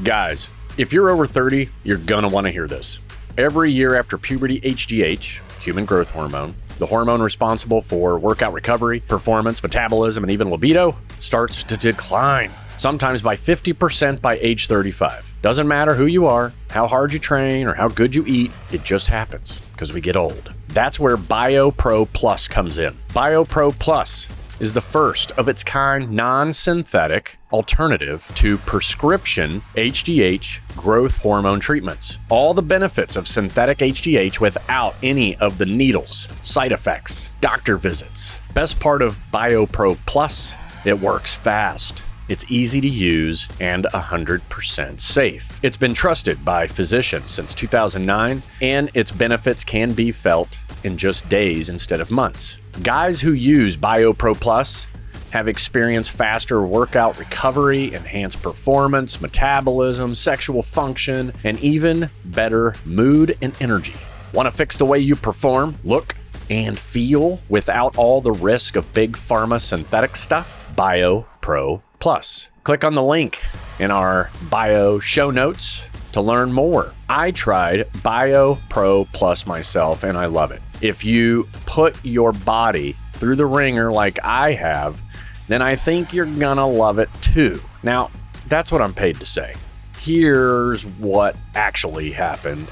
Guys, if you're over 30, you're going to want to hear this. Every year after puberty, HGH, human growth hormone, the hormone responsible for workout recovery, performance, metabolism, and even libido, starts to decline, sometimes by 50% by age 35. Doesn't matter who you are, how hard you train, or how good you eat, it just happens because we get old. That's where BioPro Plus comes in. BioPro Plus is the first of its kind non-synthetic alternative to prescription HGH growth hormone treatments. All the benefits of synthetic HGH without any of the needles, side effects, doctor visits. Best part of BioPro Plus, it works fast. It's easy to use and 100% safe. It's been trusted by physicians since 2009, and its benefits can be felt in just days instead of months. Guys who use BioPro Plus have experienced faster workout recovery, enhanced performance, metabolism, sexual function, and even better mood and energy. Want to fix the way you perform, look, and feel without all the risk of big pharma synthetic stuff? BioPro Plus. Click on the link in our bio show notes to learn more. I tried BioPro Plus myself and I love it. If you put your body through the ringer like I have, then I think you're gonna love it too. Now, that's what I'm paid to say. Here's what actually happened.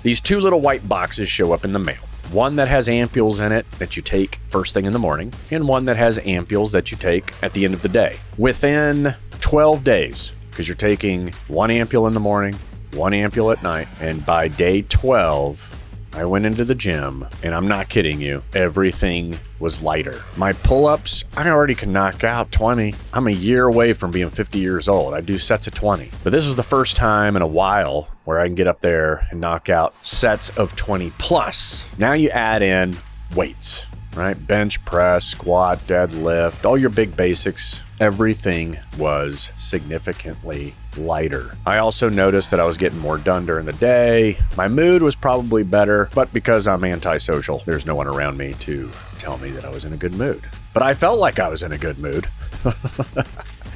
These two little white boxes show up in the mail. One that has ampules in it that you take first thing in the morning, and one that has ampules that you take at the end of the day. Within 12 days, because you're taking one ampule in the morning, one ampule at night, and by day 12, I went into the gym, and I'm not kidding you, everything was lighter. My pull-ups, I already can knock out 20. I'm a year away from being 50 years old. I do sets of 20. But this was the first time in a while where I can get up there and knock out sets of 20 plus. Now you add in weights, right? Bench press, squat, deadlift, all your big basics. Everything was significantly lighter. I also noticed that I was getting more done during the day. My mood was probably better, but because I'm antisocial, there's no one around me to tell me that I was in a good mood. But I felt like I was in a good mood.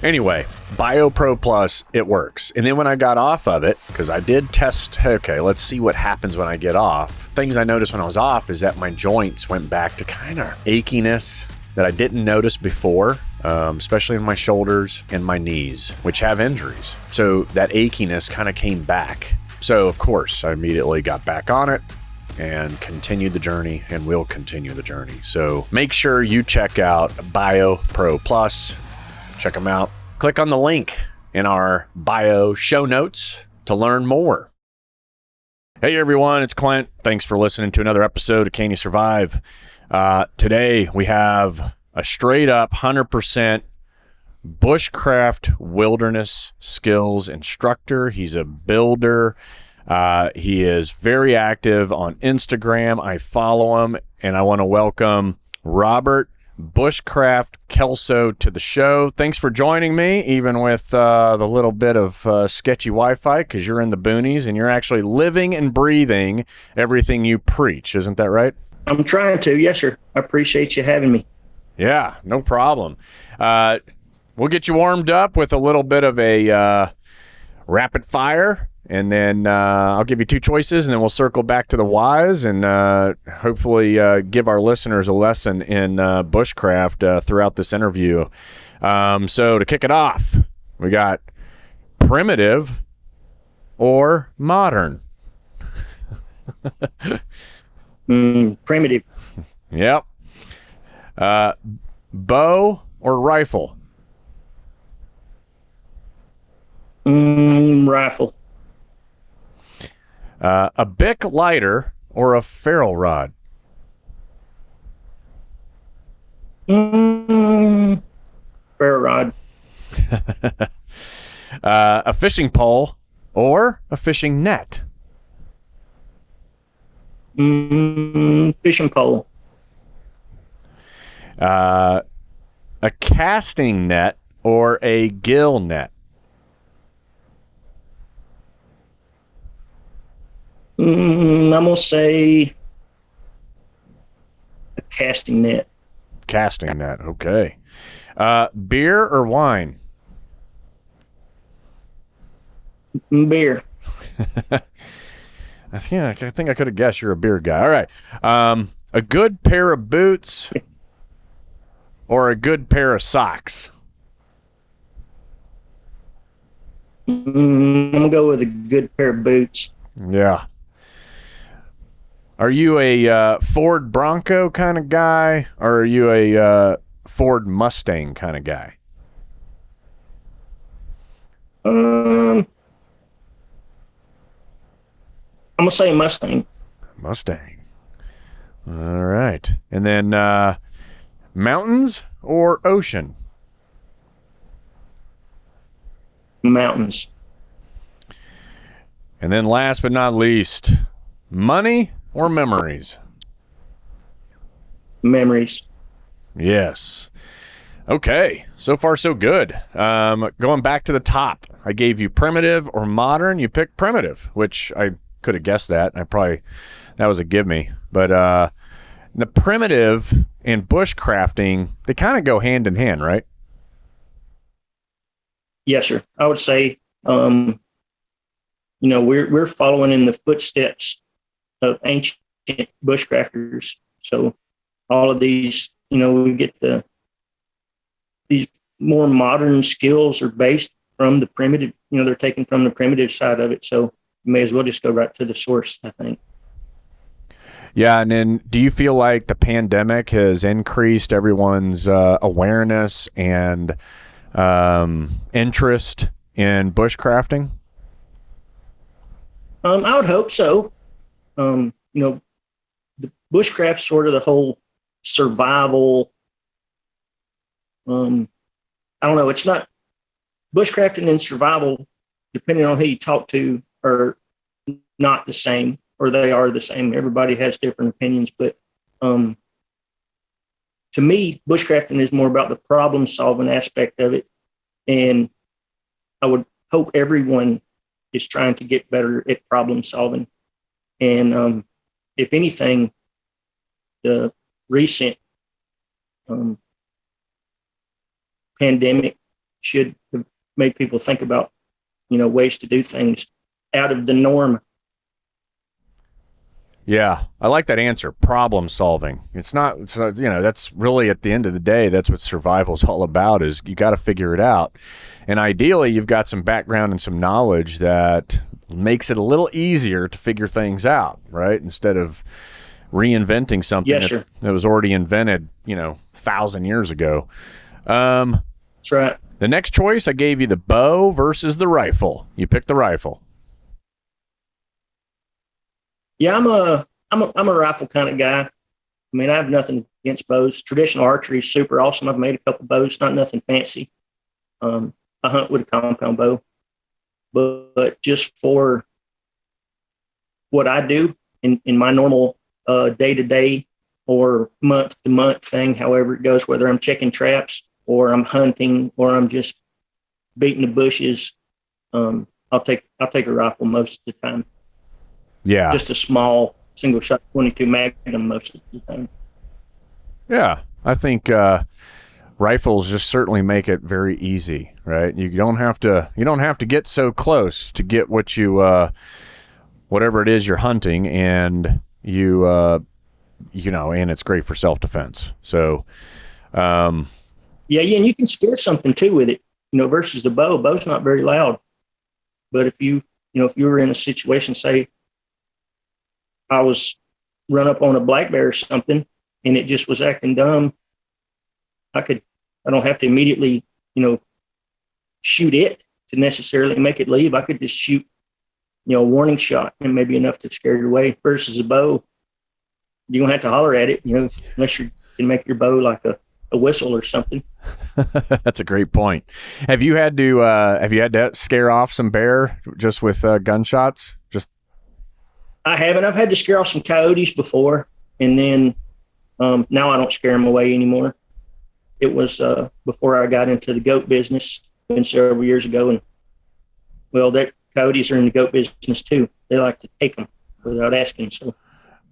Anyway, BioPro Plus, it works. And then when I got off of it, because I did test, okay, let's see what happens when I get off. Things I noticed when I was off is that my joints went back to kind of achiness that I didn't notice before, especially in my shoulders and my knees, which have injuries. So that achiness kind of came back. So of course, I immediately got back on it and continued the journey and will continue the journey. So make sure you check out BioPro Plus. Check them out. Click on the link in our bio show notes to learn more. Hey everyone, it's Clint. Thanks for listening to another episode of Can You Survive? Today we have a straight up 100% Bushcraft Wilderness Skills instructor. He's a builder. He is very active on Instagram. I follow him, and I want to welcome Robert Bushcraft Kelso to the show. Thanks for joining me, even with the little bit of sketchy Wi-Fi, because you're in the boonies and you're actually living and breathing everything you preach. Isn't that right? I'm trying to. Yes, sir. I appreciate you having me. Yeah, no problem. We'll get you warmed up with a little bit of a rapid fire, and then I'll give you two choices, and then we'll circle back to the whys and hopefully give our listeners a lesson in bushcraft throughout this interview. So to kick it off, we got primitive or modern? Primitive. Yep. Bow or rifle? Rifle. A Bic lighter or a ferrule rod? Ferrule rod. A fishing pole or a fishing net? Fishing pole. A casting net or a gill net? I'm going to say a casting net. Casting net, okay. Beer or wine? Beer. I think I could have guessed you're a beer guy. All right. A good pair of boots or a good pair of socks? I'm gonna go with a good pair of boots. Yeah. Are you a Ford Bronco kind of guy, or are you a Ford Mustang kind of guy? I'm gonna say Mustang. Mustang. All right. And then mountains or ocean? Mountains. And then last but not least, money or memories? Memories. Yes. Okay. So far, so good. Going back to the top, I gave you primitive or modern. You picked primitive, which I could have guessed that. That was a give me. But the primitive and bushcrafting, they kind of go hand in hand, right? Yes, sir. I would say, we're following in the footsteps of ancient bushcrafters. So all of these, we get these more modern skills are based from the primitive. They're taken from the primitive side of it. So you may as well just go right to the source, I think. Yeah, and then do you feel like the pandemic has increased everyone's awareness and interest in bushcrafting? I would hope so. The bushcraft, sort of the whole survival. I don't know. It's not bushcrafting and survival, depending on who you talk to, are not the same, or they are the same. Everybody has different opinions, but to me, bushcrafting is more about the problem solving aspect of it. And I would hope everyone is trying to get better at problem solving. And if anything, the recent pandemic should have made people think about, ways to do things out of the norm. Yeah, I like that answer. Problem solving. It's not, that's really at the end of the day, that's what survival's all about, is you got to figure it out. And ideally, you've got some background and some knowledge that makes it a little easier to figure things out, right? Instead of reinventing something that was already invented, 1,000 years ago. That's right. The next choice, I gave you the bow versus the rifle. You picked the rifle. Yeah, I'm a rifle kind of guy. I mean, I have nothing against bows. Traditional archery is super awesome. I've made a couple bows, not nothing fancy. I hunt with a compound bow, but just for what I do in my normal day-to-day or month-to-month thing, however it goes, whether I'm checking traps or I'm hunting or I'm just beating the bushes, I'll take a rifle most of the time. Yeah. Just a small single shot 22 Magnum most of the time. Yeah. I think rifles just certainly make it very easy, right? You don't have to get so close to get what you whatever it is you're hunting, and and it's great for self-defense. So and you can scare something too with it, versus the bow. Bow's not very loud. But if you were in a situation, say I was run up on a black bear or something and it just was acting dumb, I don't have to immediately, shoot it to necessarily make it leave. I could just shoot, a warning shot and maybe enough to scare it away. Versus a bow, you don't have to holler at it, unless you can make your bow like a whistle or something. That's a great point. Have you had to scare off some bear just with gunshots? I haven't. I've had to scare off some coyotes before, and then now I don't scare them away anymore. It was before I got into the goat business, been several years ago, and that coyotes are in the goat business too. They like to take them without asking, so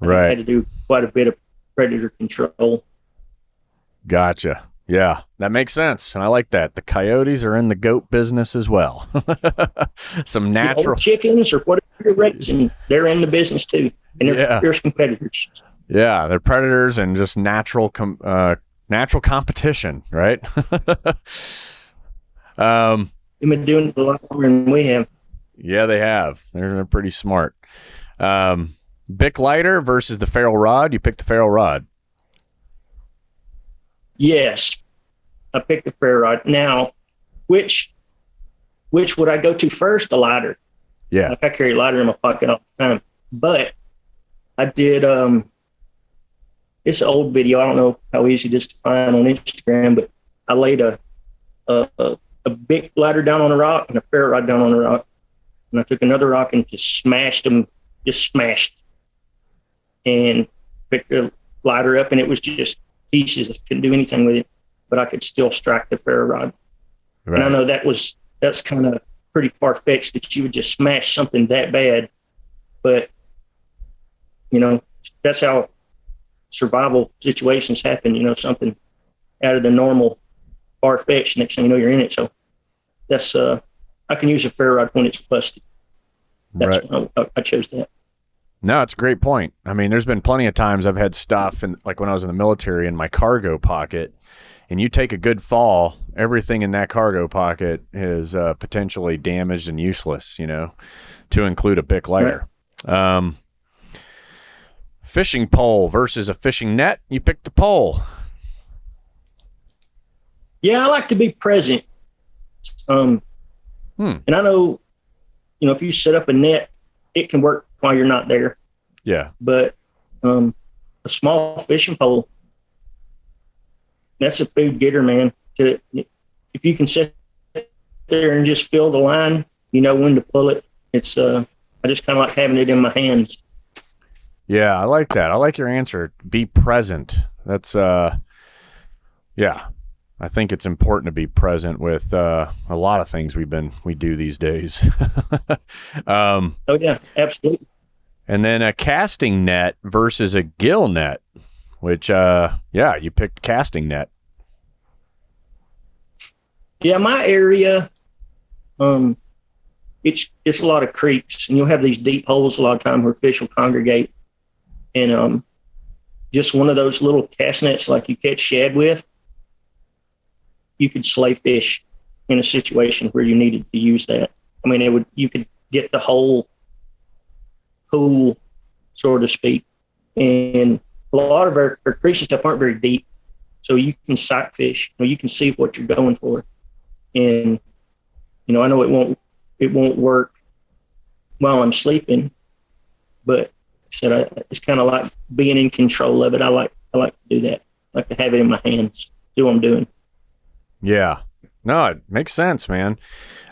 I had to do quite a bit of predator control. Gotcha. Yeah, that makes sense. And I like that. The coyotes are in the goat business as well. Some natural old chickens or whatever you're raising, they're in the business too. And they're fierce competitors. Yeah, they're predators and just natural competition, right? They've been doing it a lot longer than we have. Yeah, they have. They're pretty smart. Bic lighter versus the ferrule rod. You picked the ferrule rod. Yes, I picked the ferrule rod. Now, which would I go to first? The lighter. Yeah. Like I carry a lighter in my pocket all the time. But I did it's an old video. I don't know how easy it is to find on Instagram, but I laid a big lighter down on a rock and a ferrule rod down on a rock. And I took another rock and just smashed and picked the lighter up, and it was just pieces. I couldn't do anything with it, but I could still strike the ferrule rod. Right. And I know that's kind of pretty far-fetched that you would just smash something that bad, but that's how survival situations happen. Something out of the normal, far-fetched. Next thing you know, you're in it. So that's I can use a ferrule rod when it's busted. That's right. I chose that. No, it's a great point. I mean, there's been plenty of times I've had stuff, like when I was in the military, in my cargo pocket, and you take a good fall, everything in that cargo pocket is potentially damaged and useless, to include a Bic lighter. Right. Fishing pole versus a fishing net. You picked the pole. Yeah, I like to be present. And I know, if you set up a net, it can work while you're not there. Yeah. But a small fishing pole, that's a food getter, man. If you can sit there and just feel the line, you know when to pull it. It's I just kind of like having it in my hands. Yeah, I like that. I like your answer. Be present. That's yeah. I think it's important to be present with a lot of things we do these days. Oh yeah, absolutely. And then a casting net versus a gill net, which you picked casting net. Yeah, my area, it's a lot of creeks, and you'll have these deep holes a lot of time where fish will congregate, and just one of those little cast nets like you catch shad with, you could slay fish in a situation where you needed to use that. I mean, you could get the whole pool, so to speak. And a lot of our creeks and stuff aren't very deep, so you can sight fish. You can see what you're going for. And I know it won't work while I'm sleeping, but it's kind of like being in control of it. I like to do that. I like to have it in my hands, do what I'm doing. Yeah. No, it makes sense, man.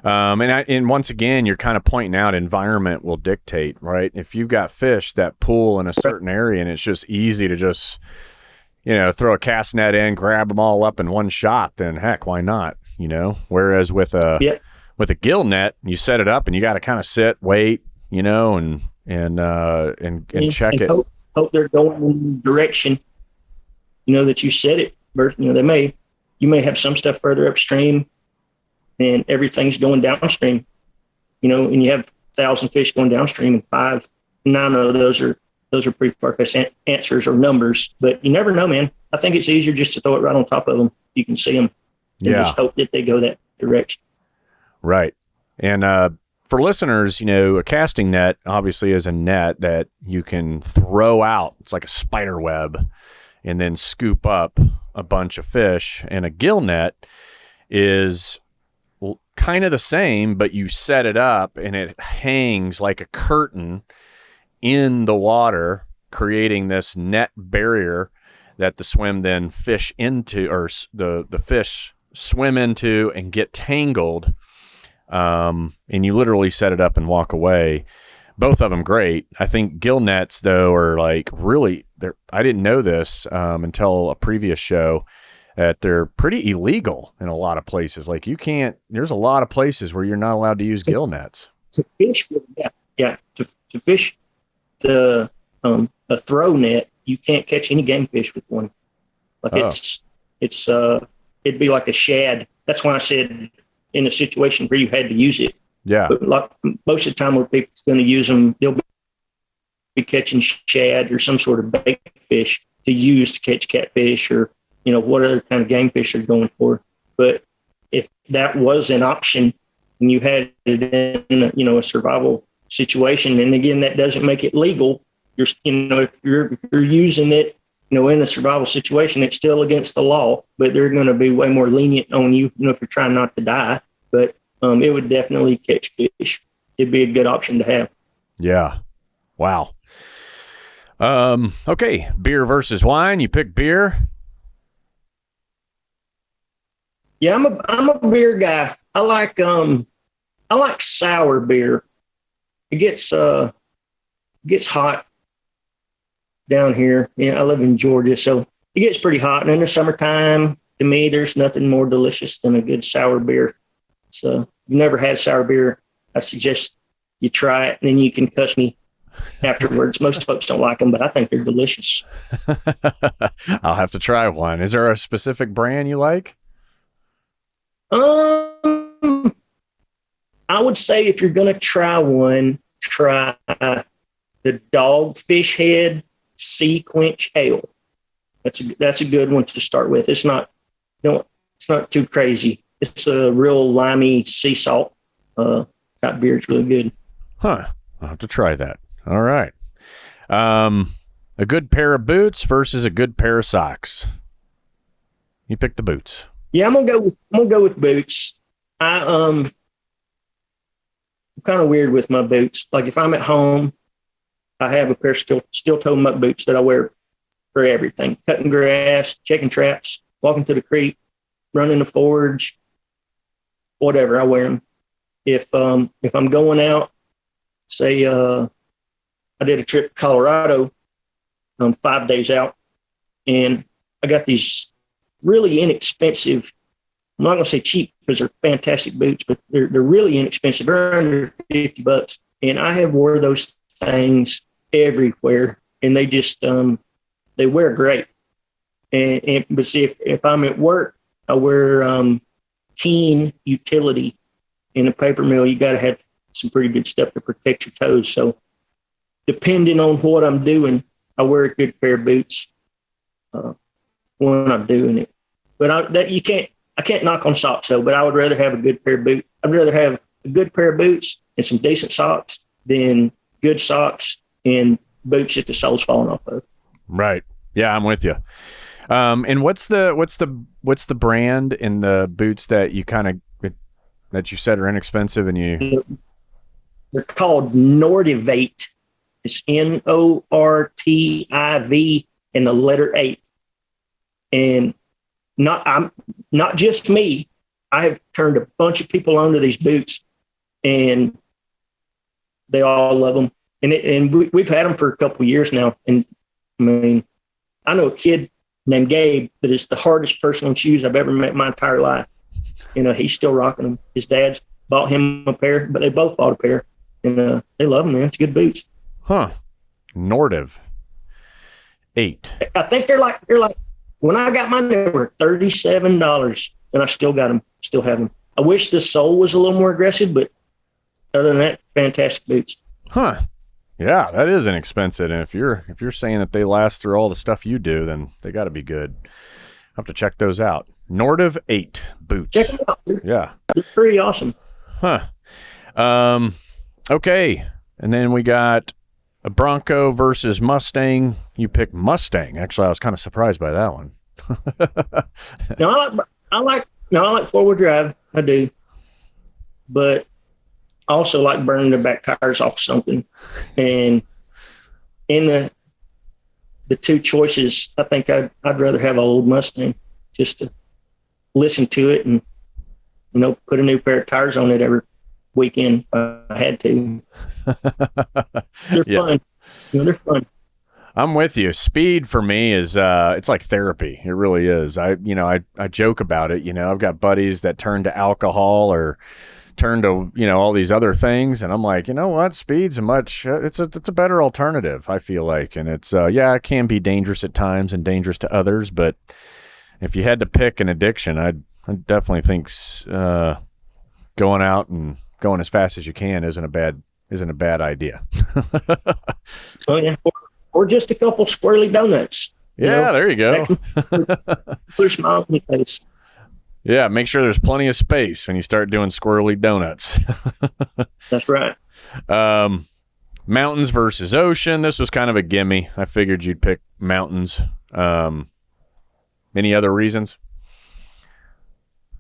And once again, you're kind of pointing out environment will dictate, right? If you've got fish that pool in a certain area and it's just easy to just, throw a cast net in, grab them all up in one shot, then heck, why not? Whereas with a gill net, you set it up and you got to kind of sit, wait, and check it. Hope they're going in the direction, that you set it. You may have some stuff further upstream and everything's going downstream, and you have 1,000 fish going downstream and 5, 9 of those are pretty far-fetched answers or numbers, but you never know, man. I think it's easier just to throw it right on top of them. You can see them and just hope that they go that direction. Right. And for listeners, a casting net obviously is a net that you can throw out. It's like a spider web and then scoop up a bunch of fish. And a gill net is kind of the same, but you set it up and it hangs like a curtain in the water, creating this net barrier that the swim then fish into, or the fish swim into and get tangled. And you literally set it up and walk away. Both of them great. I think gill nets, though, are like really, I didn't know this until a previous show, that they're pretty illegal in a lot of places. Like there's a lot of places where you're not allowed to use gill nets. To fish, to fish a throw net, you can't catch any game fish with one. Like it's it'd be like a shad. That's why I said in a situation where you had to use it. Yeah. But like most of the time where people's going to use them, they'll be catching shad or some sort of bait fish to use to catch catfish or, what other kind of game fish they're going for. But if that was an option and you had it in a survival situation, and again, that doesn't make it legal. If you're using it, in a survival situation, it's still against the law, but they're going to be way more lenient on you, if you're trying not to die. But it would definitely catch fish. It'd be a good option to have. Yeah. Wow. Okay. Beer versus wine. You pick beer. Yeah, I'm a beer guy. I like sour beer. It gets hot down here. I live in Georgia, so it gets pretty hot. And in the summertime, to me, there's nothing more delicious than a good sour beer. So if you've never had sour beer, I suggest you try it, and then you can cuss me afterwards. Most folks don't like them, but I think they're delicious. I'll have to try one. Is there a specific brand you like? I would say if you're going to try one, try the Dogfish Head Sea Quench Ale. That's a good one to start with. It's not too crazy. It's a real limey sea salt type beer. It's really good. Huh. I'll have to try that. All right. A good pair of boots versus a good pair of socks. You pick the boots. Yeah, I'm gonna go with boots. I'm kind of weird with my boots. Like if I'm at home, I have a pair of steel toe muck boots that I wear for everything: cutting grass, checking traps, walking to the creek, running the forge, whatever. I wear them. If I'm going out, say I did a trip to Colorado, 5 days out, and I got these really inexpensive. I'm not going to say cheap because they're fantastic boots, but they're really inexpensive. They're under $50, and I have wore those things everywhere, and they just they wear great. But see, if I'm at work, I wear Keen Utility. In a paper mill, you got to have some pretty good stuff to protect your toes. So, depending on what I'm doing, I wear a good pair of boots when I'm doing it. But I can't knock on socks though. But I would rather have a good pair of boots. I'd rather have a good pair of boots and some decent socks than good socks and boots that the sole's falling off of. Right. Yeah, I'm with you. And what's the brand in the boots that you that you said are inexpensive and you? They're called Nortivate. It's Nortiv and the letter 8. And not just me. I have turned a bunch of people onto these boots, and they all love them. And we've had them for a couple of years now. And I mean, I know a kid named Gabe that is the hardest person on shoes I've ever met in my entire life. He's still rocking them. His dad's bought him a pair, but they both bought a pair, and they love them, man. It's good boots. Huh. Nortiv 8. I think they're like when I got mine, they were $37, and I still got them. Still have them. I wish the sole was a little more aggressive, but other than that, fantastic boots. Huh. Yeah, that is inexpensive. And if you're saying that they last through all the stuff you do, then they got to be good. I'll have to check those out. Nortiv 8 boots. Check them out. Yeah. They're pretty awesome. Huh. Okay. And then we got a Bronco versus Mustang. You picked Mustang. Actually, I was kind of surprised by that one. No, I like four-wheel drive. I do. But I also like burning the back tires off something. And in the two choices, I think I'd rather have an old Mustang just to listen to it and, put a new pair of tires on it every weekend if I had to. They're fun. They're fun. I'm with you. Speed for me is it's like therapy. It really is. I joke about it. I've got buddies that turn to alcohol or turn to all these other things, and I'm like, what? Speed's it's a better alternative, I feel like. And it's it can be dangerous at times and dangerous to others, but if you had to pick an addiction, I'd I definitely think going out and going as fast as you can isn't a bad idea. Oh yeah, or just a couple squirrely donuts. Yeah, there you go. Put a smile on your face. Yeah, make sure there's plenty of space when you start doing squirrely donuts. That's right. Mountains versus ocean. This was kind of a gimme. I figured you'd pick mountains. Any other reasons?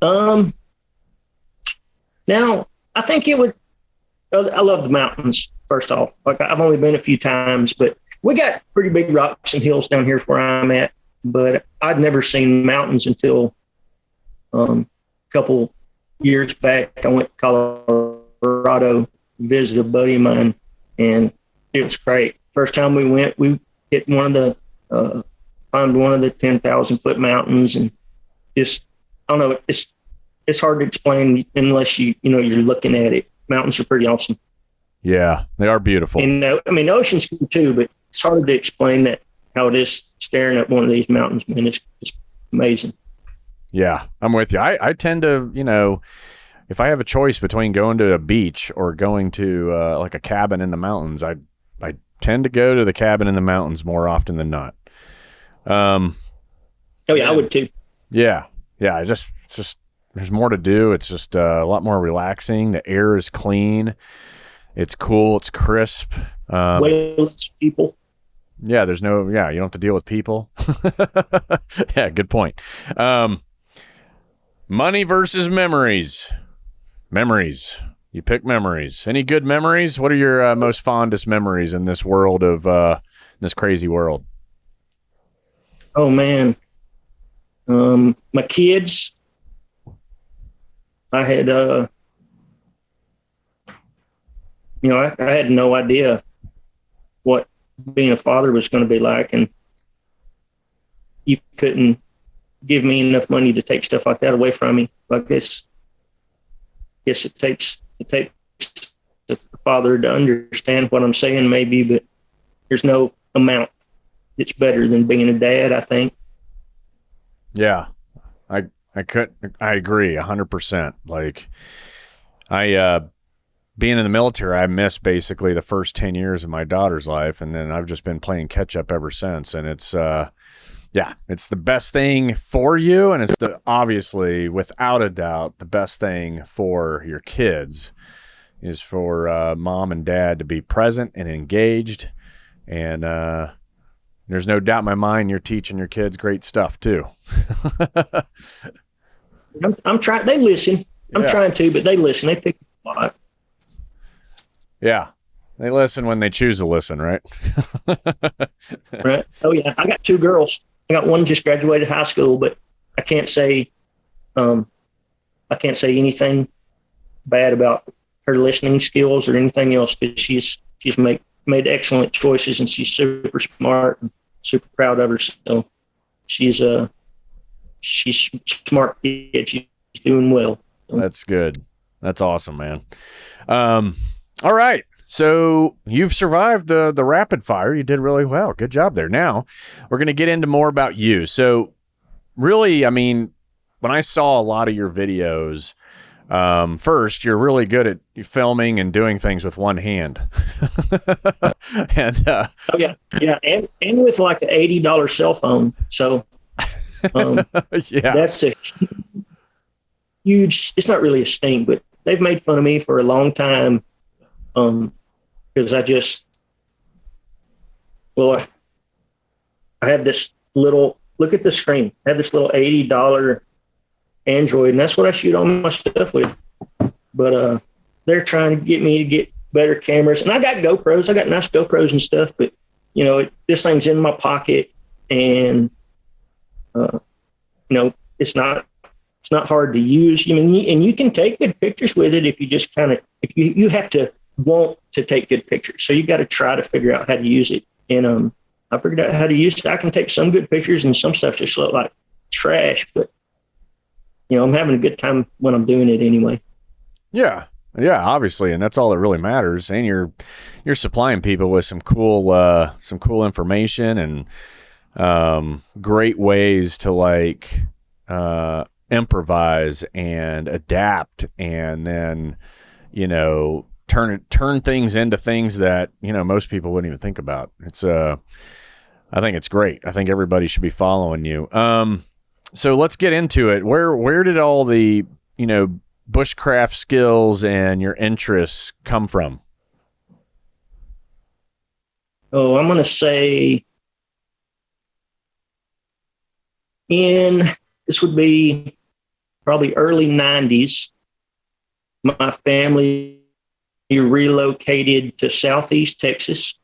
Now, I think it would. I love the mountains. First off, like I've only been a few times, but we got pretty big rocks and hills down here where I'm at. But I'd never seen mountains until a couple years back. I went to Colorado, visit a buddy of mine, and it was great. First time we went, we hit climbed one of the 10,000-foot mountains, and just, I don't know, it's hard to explain unless you're looking at it. Mountains are pretty awesome. Yeah, they are beautiful. And I mean, the ocean's cool too, but it's hard to explain how it is staring at one of these mountains, man. It's amazing. Yeah, I'm with you. I tend to, if I have a choice between going to a beach or going to like a cabin in the mountains, I tend to go to the cabin in the mountains more often than not. Oh yeah, I would too. Yeah. It's just there's more to do. It's just a lot more relaxing. The air is clean. It's cool. It's crisp. Way less people. Yeah, you don't have to deal with people. Yeah, good point. Money versus memories. Memories. You pick memories. Any good memories? What are your most fondest memories in this world of this crazy world? Oh man, my kids. I had, I had no idea what being a father was going to be like, and you couldn't give me enough money to take stuff like that away from me. Like this, I guess it takes a father to understand what I'm saying, maybe, but there's no amount that's better than being a dad, I think. Yeah, I agree 100%. Like being in the military, I missed basically the first 10 years of my daughter's life. And then I've just been playing catch up ever since. And it's, it's the best thing for you. And it's obviously, without a doubt, the best thing for your kids is for mom and dad to be present and engaged. And there's no doubt in my mind you're teaching your kids great stuff too. I'm trying. They listen. I'm trying to, but they listen. They pick a lot. Yeah, they listen when they choose to listen, right? Right. Oh yeah, I got 2 girls. I got one just graduated high school, but I can't say anything bad about her listening skills or anything else, because she's made excellent choices, and she's super smart and super proud of her. So she's smart kid. She's doing well. That's good. That's awesome, man. All right. So you've survived the rapid fire. You did really well. Good job there. Now we're going to get into more about you. So really, I mean, when I saw a lot of your videos, first, you're really good at filming and doing things with one hand. And oh yeah, and with like an $80 cell phone. So yeah, that's a huge. It's not really a stink, but they've made fun of me for a long time. Because I had this little, look at the screen. I had this little $80 Android, and that's what I shoot all my stuff with. But they're trying to get me to get better cameras, and I got GoPros. I got nice GoPros and stuff, but this thing's in my pocket, and it's not hard to use. And you can take good pictures with it if you just if you have to want to take good pictures. So you got to try to figure out how to use it. And I figured out how to use it. I can take some good pictures, and some stuff just look like trash, but I'm having a good time when I'm doing it anyway. Yeah, obviously, and that's all that really matters. And you're supplying people with some cool information and great ways to improvise and adapt, and then, turn things into things that, most people wouldn't even think about. It's I think it's great. I think everybody should be following you. So let's get into it. Where did all the, bushcraft skills and your interests come from? Oh, I'm going to say this would be probably early 90s. My family relocated to Southeast Texas,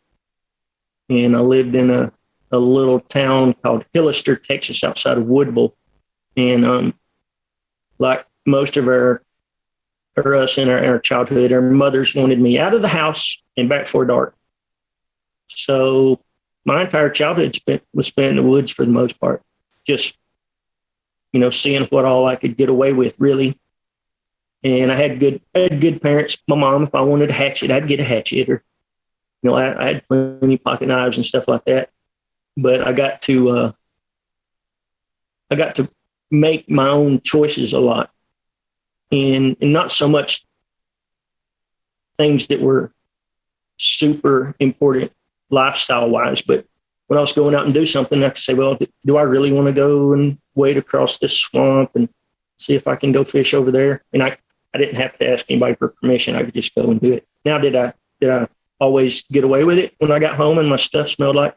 and I lived in a little town called Hillister, Texas, outside of Woodville. And like most of us in our childhood, our mothers wanted me out of the house and back for dark. So my entire childhood was spent in the woods for the most part, just, seeing what all I could get away with, really. And I had good parents. My mom, if I wanted a hatchet, I'd get a hatchet. Or, I had plenty of pocket knives and stuff like that. But I got to make my own choices a lot, and not so much things that were super important lifestyle wise. But when I was going out and do something, I could say, well, do I really want to go and wade across this swamp and see if I can go fish over there? And I didn't have to ask anybody for permission. I could just go and do it. Now, did I always get away with it when I got home and my stuff smelled like,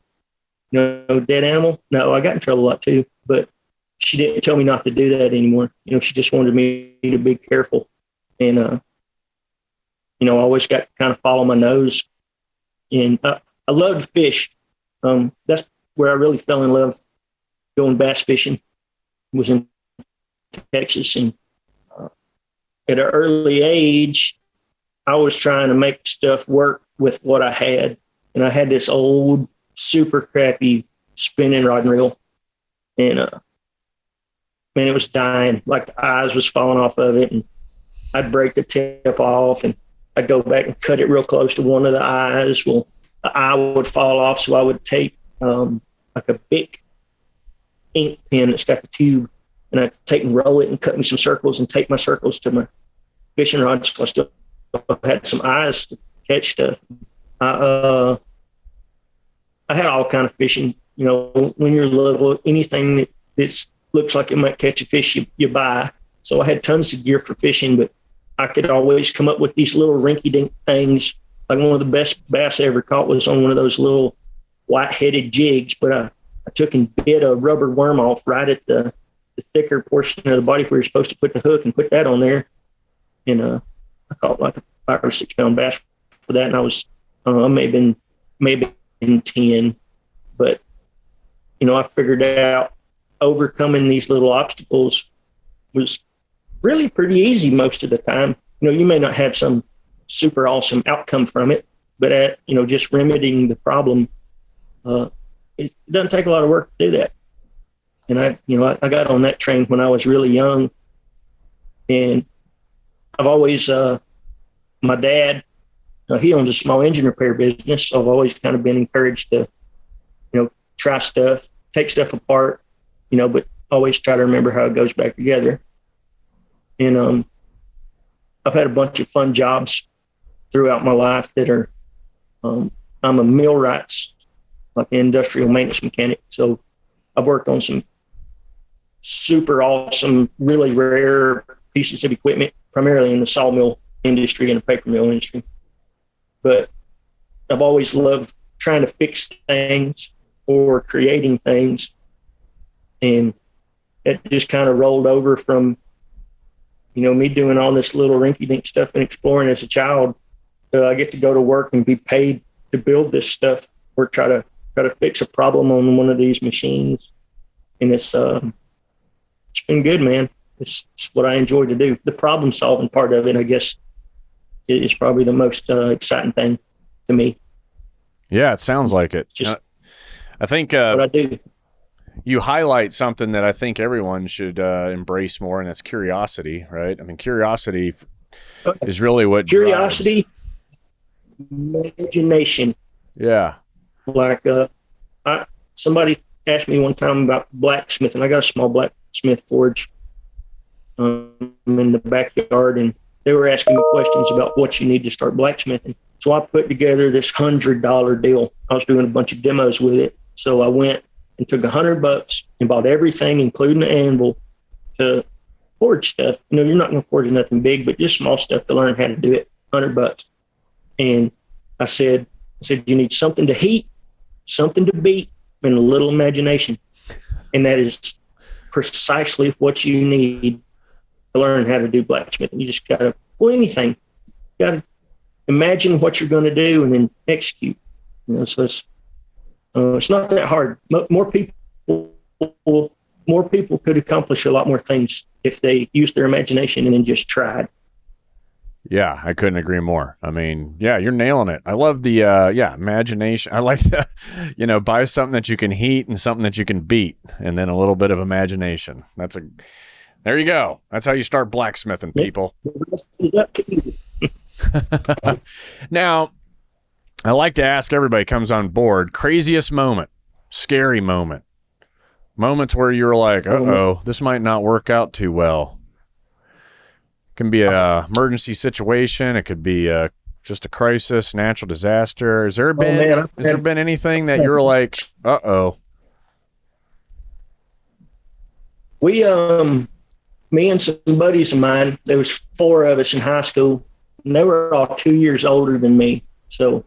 dead animal? No, I got in trouble a lot too, but she didn't tell me not to do that anymore. She just wanted me to be careful. And, I always got to kind of follow my nose. And I love to fish. That's where I really fell in love going bass fishing, was in Texas. And at an early age, I was trying to make stuff work with what I had. And I had this old, super crappy spinning rod and reel. And, man, it was dying. Like the eyes was falling off of it. And I'd break the tip off and I'd go back and cut it real close to one of the eyes. Well, the eye would fall off. So I would take like a big ink pen that's got the tube, and I'd take and roll it and cut me some circles and tape my circles to my fishing rod. So I still had some eyes to catch stuff. I had all kind of fishing. When you're little, anything that looks like it might catch a fish, you buy. So I had tons of gear for fishing, but I could always come up with these little rinky-dink things. Like one of the best bass I ever caught was on one of those little white-headed jigs, but I took and bit a rubber worm off right at the thicker portion of the body where you're supposed to put the hook, and put that on there. And I caught like a 5 or 6 pound bass for that, and I was maybe in 10. But I figured out overcoming these little obstacles was really pretty easy most of the time. You may not have some super awesome outcome from it, but just remedying the problem, it doesn't take a lot of work to do that. And I got on that train when I was really young, and I've always, my dad, he owns a small engine repair business. So I've always kind of been encouraged to, try stuff, take stuff apart, but always try to remember how it goes back together. And I've had a bunch of fun jobs throughout my life that are, I'm a millwrights, like an industrial maintenance mechanic. So I've worked on some super awesome, really rare pieces of equipment, primarily in the sawmill industry and the paper mill industry. But I've always loved trying to fix things or creating things. And it just kind of rolled over from, me doing all this little rinky-dink stuff and exploring as a child. I get to go to work and be paid to build this stuff or try to fix a problem on one of these machines. And it's been good, man. It's what I enjoy to do. The problem solving part of it, I guess, is probably the most exciting thing to me. Yeah, it sounds like it. Just I think what I do. You highlight something that I think everyone should embrace more, and that's curiosity, right? I mean, curiosity is really what curiosity, imagination. Yeah. Like somebody asked me one time about blacksmithing. I got a small blacksmith forge, in the backyard, and they were asking me questions about what you need to start blacksmithing. So I put together this $100 deal. I was doing a bunch of demos with it. So I went and took $100 and bought everything, including the anvil, to forge stuff. You know, you're not going to forge nothing big, but just small stuff to learn how to do it. $100. And I said, you need something to heat, something to beat, and a little imagination. And that is precisely what you need to learn how to do blacksmithing. You just got to, well, anything. You got to imagine what you're going to do and then execute. You know, so it's not that hard. More people could accomplish a lot more things if they used their imagination and then just tried. Yeah, I couldn't agree more. I mean, yeah, you're nailing it. I love the, imagination. I like the, buy something that you can heat and something that you can beat, and then a little bit of imagination. There you go. That's how you start blacksmithing, people. Now, I like to ask everybody comes on board, craziest moment, scary moment, moments where you're like, uh-oh, this might not work out too well. Can be a emergency situation. It could be just a crisis, natural disaster. Has there been anything that you're like, uh-oh? We, me and some buddies of mine, there was 4 of us in high school, and they were all 2 years older than me. So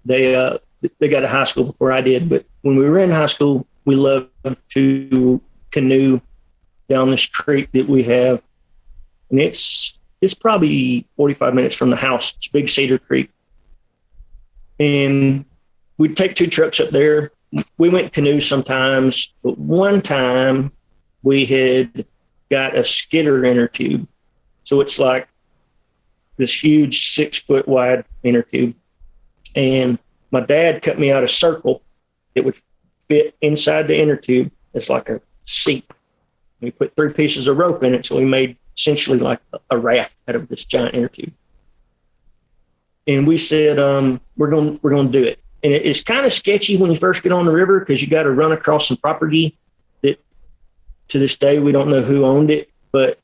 they got to high school before I did. But when we were in high school, we loved to canoe down this creek that we have. And it's probably 45 minutes from the house. It's Big Cedar Creek. And we'd take 2 trucks up there. We went canoe sometimes, but one time we had got a skidder inner tube. So it's like this huge 6-foot wide inner tube. And my dad cut me out a circle that would fit inside the inner tube. It's like a seat. We put 3 pieces of rope in it, so we made essentially like a raft out of this giant inner tube. And we said, we're going to do it. And it's kind of sketchy when you first get on the river because you got to run across some property that to this day we don't know who owned it, but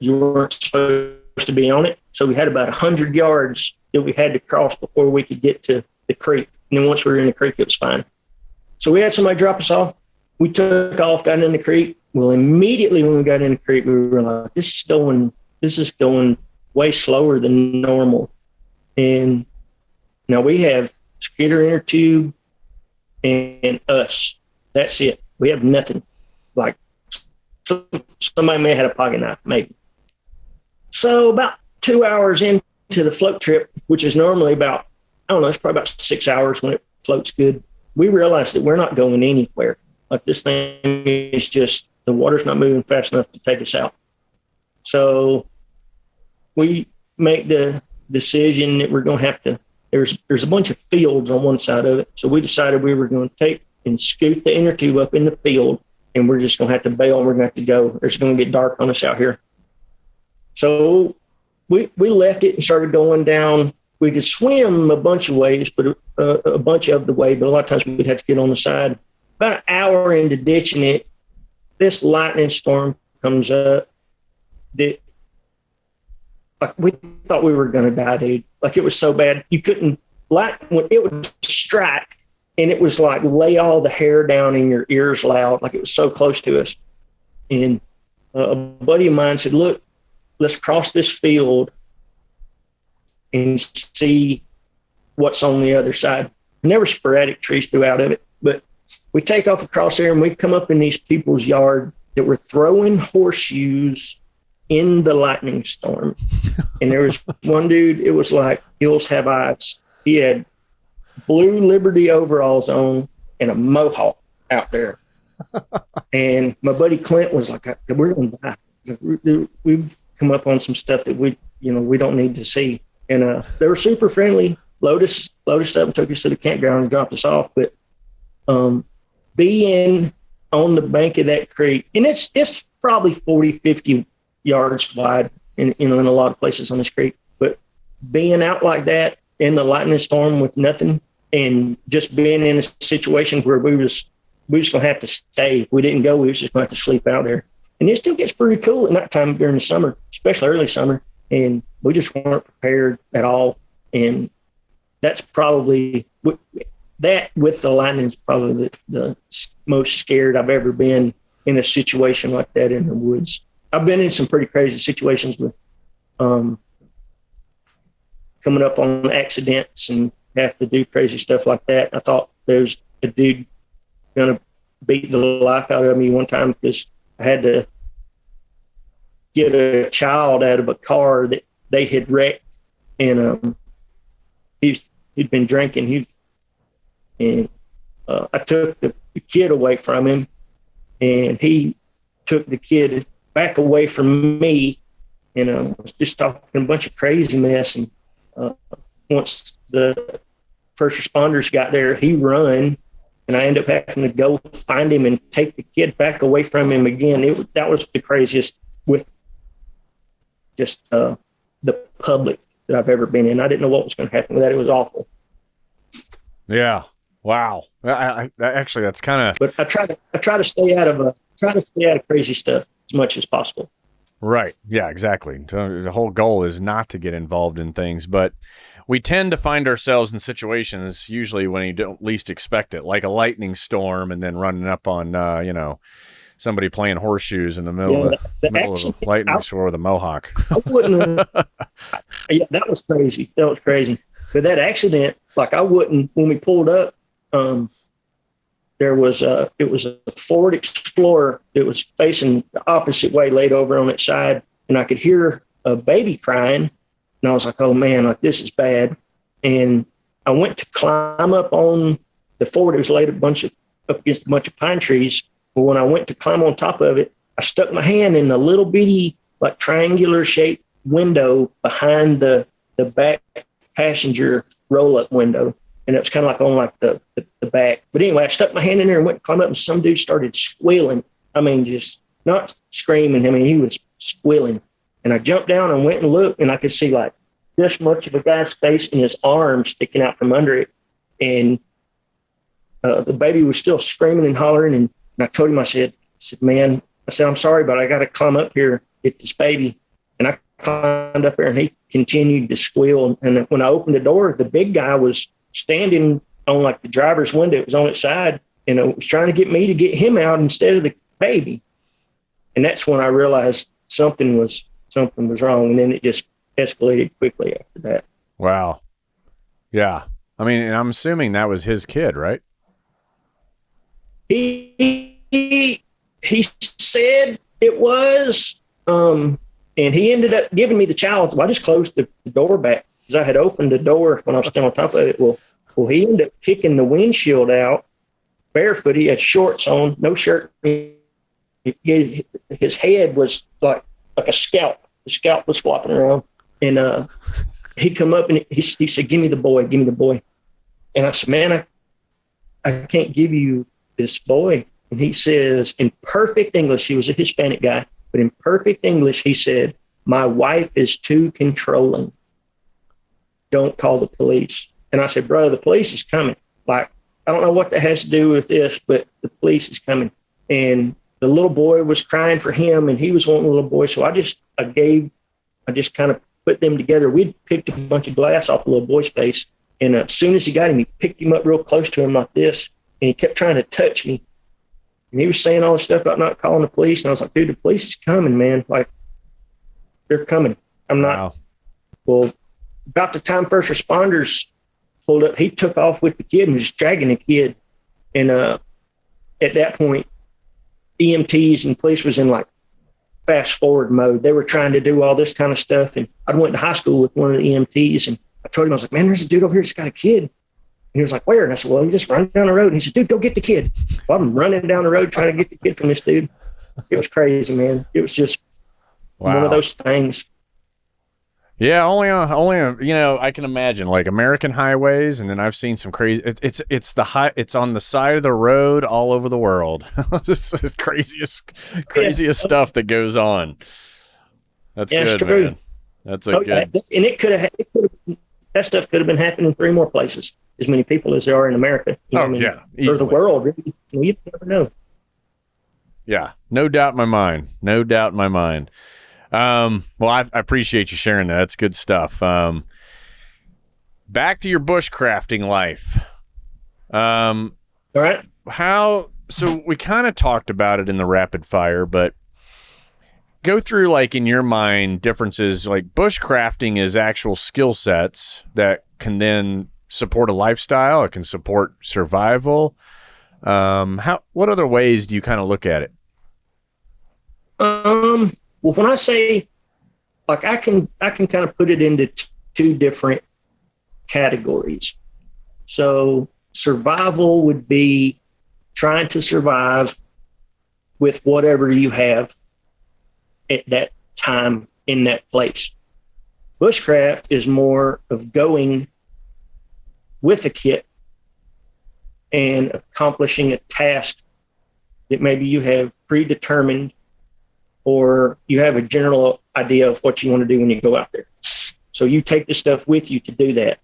you weren't supposed to be on it. So we had about 100 yards that we had to cross before we could get to the creek. And then once we were in the creek, it was fine. So we had somebody drop us off. We took off, got in the creek. Well, immediately when we got in the creek, we were like, this is going way slower than normal. And now we have skidder inner tube and us. That's it. We have nothing. Like somebody may have had a pocket knife, maybe. So about 2 hours into the float trip, which is normally about, it's probably about 6 hours when it floats good. We realized that we're not going anywhere. Like this thing is just, the water's not moving fast enough to take us out. So we make the decision that we're going to have to, there's a bunch of fields on one side of it. So we decided we were going to take and scoot the inner tube up in the field, and we're just going to have to bail and we're going to have to go. It's going to get dark on us out here. So we left it and started going down. We could swim a bunch of ways, but a bunch of the way, but a lot of times we'd have to get on the side. About an hour into ditching it, this lightning storm comes up that we thought we were going to die, dude. Like it was so bad. You couldn't, when it would strike and it was like lay all the hair down in your ears loud. Like it was so close to us. And a buddy of mine said, look, let's cross this field and see what's on the other side. And there were sporadic trees throughout of it, but we take off across there and we come up in these people's yard that were throwing horseshoes in the lightning storm. And there was one dude, it was like hills have eyes. He had blue Liberty overalls on and a mohawk out there. And my buddy Clint was like, we're going to die. We've come up on some stuff that we don't need to see. And they were super friendly, loaded us up and took us to the campground and dropped us off. But being on the bank of that creek, and it's probably 40, 50 yards wide in a lot of places on this creek, but being out like that in the lightning storm with nothing and just being in a situation where we was going to have to stay. If we didn't go, we was just going to have to sleep out there. And it still gets pretty cool at night time during the summer, especially early summer. And we just weren't prepared at all. And that's probably that with the lightning is probably the most scared I've ever been in a situation like that in the woods. I've been in some pretty crazy situations with coming up on accidents and have to do crazy stuff like that. I thought there's a dude gonna beat the life out of me one time because I had to get a child out of a car that they had wrecked, and he'd been drinking. I took the kid away from him, and he took the kid back away from me, and was just talking a bunch of crazy mess. And once the first responders got there, he run, and I ended up having to go find him and take the kid back away from him again. That was the craziest with just the public that I've ever been in. I didn't know what was going to happen with that. It was awful. Yeah. Wow. Actually, that's kind of. But I try to stay out of crazy stuff as much as possible. Right. Yeah. Exactly. The whole goal is not to get involved in things, but we tend to find ourselves in situations usually when you don't least expect it, like a lightning storm, and then running up on somebody playing horseshoes in the middle of the lightning storm with a mohawk. I wouldn't. Yeah, that was crazy. But that accident, like I wouldn't. When we pulled up, it was a Ford Explorer that was facing the opposite way, laid over on its side, and I could hear a baby crying, and I was like, "Oh man, like this is bad." And I went to climb up on the Ford. It was laid up against a bunch of pine trees. But when I went to climb on top of it, I stuck my hand in a little bitty, like triangular shaped window behind the back passenger roll-up window. And it was kind of like on like the back. But anyway, I stuck my hand in there and went to climb up, and some dude started squealing. I mean, just not screaming. I mean, he was squealing. And I jumped down and went and looked, and I could see like this much of a guy's face and his arm sticking out from under it. And the baby was still screaming and hollering. And I told him, I said, man, I'm sorry, but I got to climb up here, get this baby. And I climbed up there, and he continued to squeal. And when I opened the door, the big guy was standing on like the driver's window. It was on its side, and it was trying to get me to get him out instead of the baby. And that's when I realized something was wrong. And then it just escalated quickly after that. Wow. Yeah. I mean, and I'm assuming that was his kid, right? He said it was, and he ended up giving me the challenge. I just closed the door back because I had opened the door when I was standing on top of it. Well, he ended up kicking the windshield out barefoot. He had shorts on, no shirt. His head was like a scalp. The scalp was flopping around, and he come up and he said, "Give me the boy, give me the boy." And I said, "Man, I can't give you this boy." And he says in perfect English, he was a Hispanic guy, but in perfect English, he said, "My wife is too controlling. Don't call the police." And I said, "Brother, the police is coming. Like, I don't know what that has to do with this, but the police is coming." And the little boy was crying for him, and he was wanting a little boy. So I just kind of put them together. We'd picked a bunch of glass off the little boy's face. And as soon as he got him, he picked him up real close to him like this. And he kept trying to touch me. And he was saying all this stuff about not calling the police. And I was like, "Dude, the police is coming, man. Like, they're coming. I'm not." Wow. Well, about the time first responders pulled up, he took off with the kid and was dragging the kid. And at that point, EMTs and police was in like fast forward mode. They were trying to do all this kind of stuff. And I went to high school with one of the EMTs, and I told him, I was like, "Man, there's a dude over here that's got a kid." And he was like, "Where?" And I said, "Well, he just run down the road." And he said, "Dude, go get the kid." Well, I'm running down the road trying to get the kid from this dude. It was crazy, man. It was just one of those things. Yeah, only I can imagine like American highways, and then I've seen some crazy. It's on the side of the road all over the world. It's the craziest stuff that goes on. That's good, true. Man. That's good. And it could have that stuff could have been happening in 3 more places. As many people as there are in America. You know what I mean? Easily. Or the world. Really. You never know. Yeah. No doubt in my mind. No doubt in my mind. Well, I appreciate you sharing that. That's good stuff. Back to your bushcrafting life. All right. So we kind of talked about it in the rapid fire, but go through, like, in your mind, differences. Like, bushcrafting is actual skill sets that can then support a lifestyle. It can support survival. What other ways do you kind of look at it? Well, when I say, like, I can kind of put it into two different categories. So survival would be trying to survive with whatever you have at that time in that place. Bushcraft is more of going with a kit and accomplishing a task that maybe you have predetermined, or you have a general idea of what you want to do when you go out there. So you take the stuff with you to do that.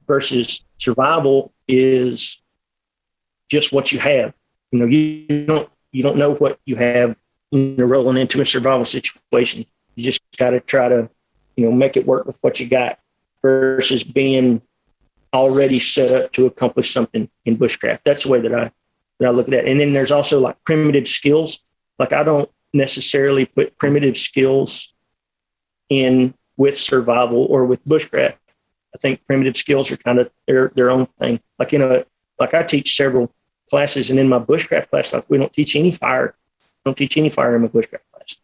Versus survival is just what you have. You know, you don't know what you have when you're rolling into a survival situation. You just got to try to, make it work with what you got, versus being already set up to accomplish something in bushcraft. That's the way that I look at that. And then there's also, like, primitive skills. Like, I don't necessarily put primitive skills in with survival or with bushcraft. I think primitive skills are kind of their own thing. Like, like I teach several classes, and in my bushcraft class, like, we don't teach any fire. I don't teach any fire in my bushcraft class.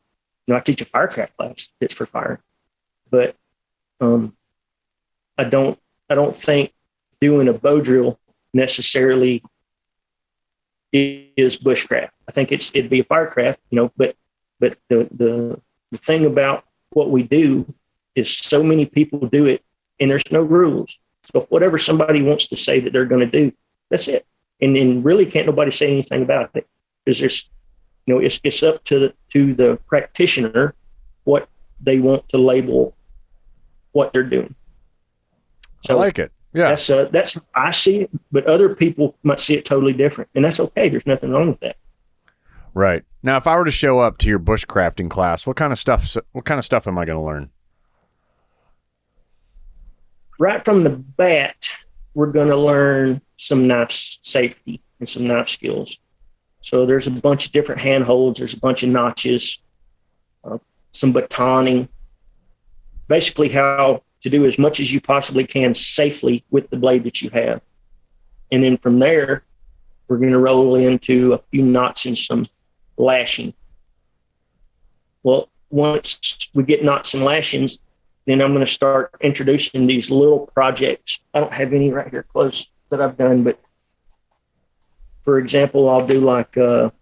I teach a firecraft class that's for fire, but I don't think doing a bow drill necessarily is bushcraft. I think it'd be a firecraft, but the thing about what we do is so many people do it, and there's no rules. So if whatever somebody wants to say that they're going to do, that's it. And then really can't nobody say anything about it, because there's, it's up to the practitioner what they want to label what they're doing. So I like it. Yeah. That's I see it, but other people might see it totally different, and that's okay. There's nothing wrong with that. Right. Now, if I were to show up to your bushcrafting class, what kind of stuff am I going to learn? Right from the bat, we're going to learn some knife safety and some knife skills. So there's a bunch of different handholds. There's a bunch of notches, some batoning, basically how to do as much as you possibly can safely with the blade that you have. And then from there, we're going to roll into a few knots and some lashing. Well, once we get knots and lashings, then I'm going to start introducing these little projects. I don't have any right here close that I've done, but for example, I'll do like a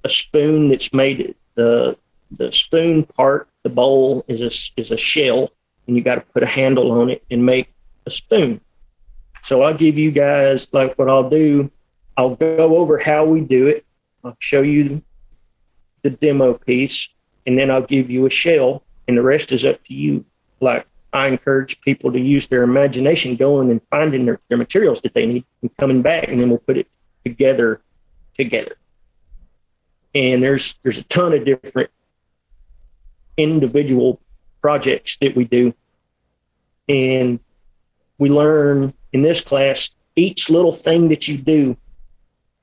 spoon that's made. The spoon part, the bowl is a shell, and you got to put a handle on it and make a spoon. So I'll give you guys, like, what I'll do. I'll go over how we do it. I'll show you the demo piece, and then I'll give you a shell, and the rest is up to you. Like, I encourage people to use their imagination, going and finding their materials that they need and coming back, and then we'll put it together. And there's a ton of different individual projects that we do. And we learn in this class, each little thing that you do,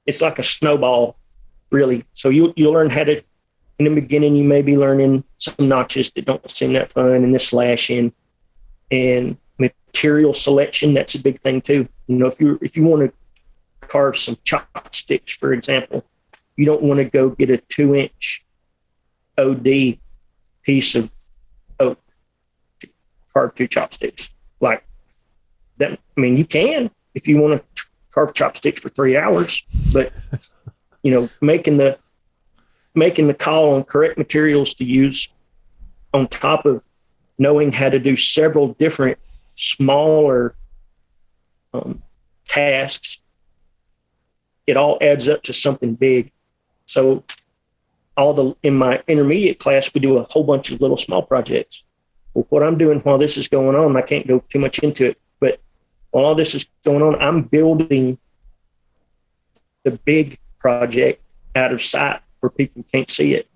it's like a snowball, really. So you'll learn how to, in the beginning, you may be learning some notches that don't seem that fun, and the slashing and material selection. That's a big thing too. If you want to carve some chopsticks, for example, you don't want to go get a 2-inch OD piece of oak to carve 2 chopsticks like that. I mean, you can if you want to carve chopsticks for 3 hours, but making the call on correct materials to use, on top of knowing how to do several different smaller tasks, it all adds up to something big. So in my intermediate class, we do a whole bunch of little small projects. Well, what I'm doing while this is going on, I can't go too much into it, but while all this is going on, I'm building the big project out of sight where people can't see it.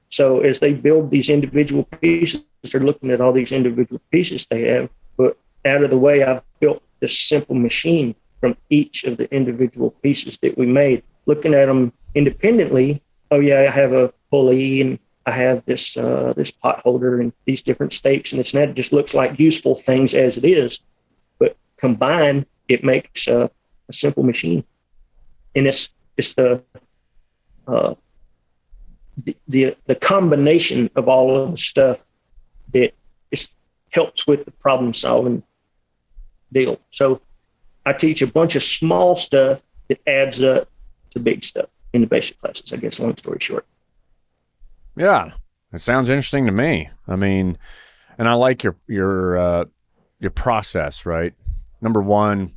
So as they build these individual pieces, they're looking at all these individual pieces they have. But out of the way, I've built this simple machine from each of the individual pieces that we made. Looking at them independently, oh yeah, I have a pulley and I have this this pot holder and these different stakes and this and that. It just looks like useful things as it is, but combined, it makes a simple machine. And it's the combination of all of the stuff that helps with the problem solving deal. So I teach a bunch of small stuff that adds up to big stuff in the basic classes, I guess, long story short. Yeah, it sounds interesting to me. I mean, and I like your process, right? Number one,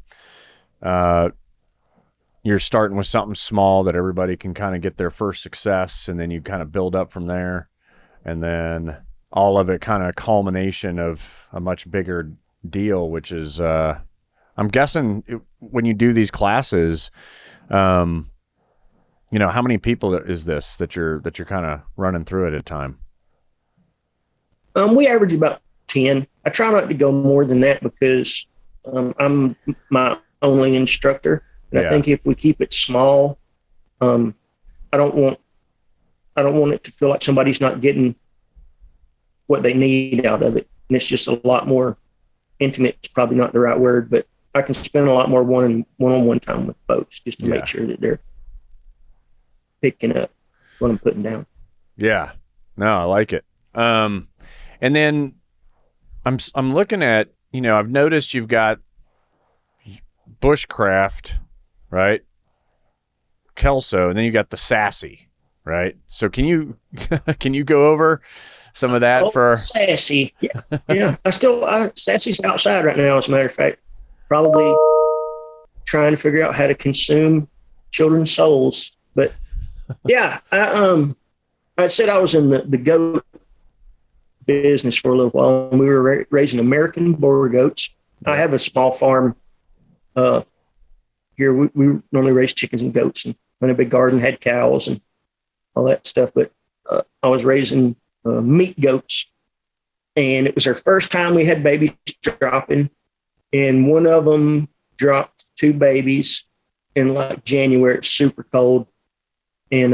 you're starting with something small that everybody can kind of get their first success, and then you kind of build up from there, and then all of it kind of culmination of a much bigger deal, which is, I'm guessing when you do these classes, you know, how many people is this that you're kind of running through at a time? We average about 10. I try not to go more than that because I'm my only instructor. And I think if we keep it small, I don't want it to feel like somebody's not getting what they need out of it. And it's just a lot more intimate. It's probably not the right word, but I can spend a lot more one-on-one time with folks just to make sure that they're picking up what I'm putting down. Yeah. No, I like it. And then I'm looking at, you know, I've noticed you've got Bushcraft, right? Kelso, and then you got the Sassy, right? So can you go over some of that for Sassy? Yeah. Sassy's outside right now, as a matter of fact, probably trying to figure out how to consume children's souls. But yeah, I said I was in the goat business for a little while, and we were raising American boar goats. I have a small farm here. We normally raise chickens and goats, and in a big garden, had cows and all that stuff. But I was raising meat goats, and it was our first time we had babies dropping, and one of them dropped 2 babies in like January. It's super cold. And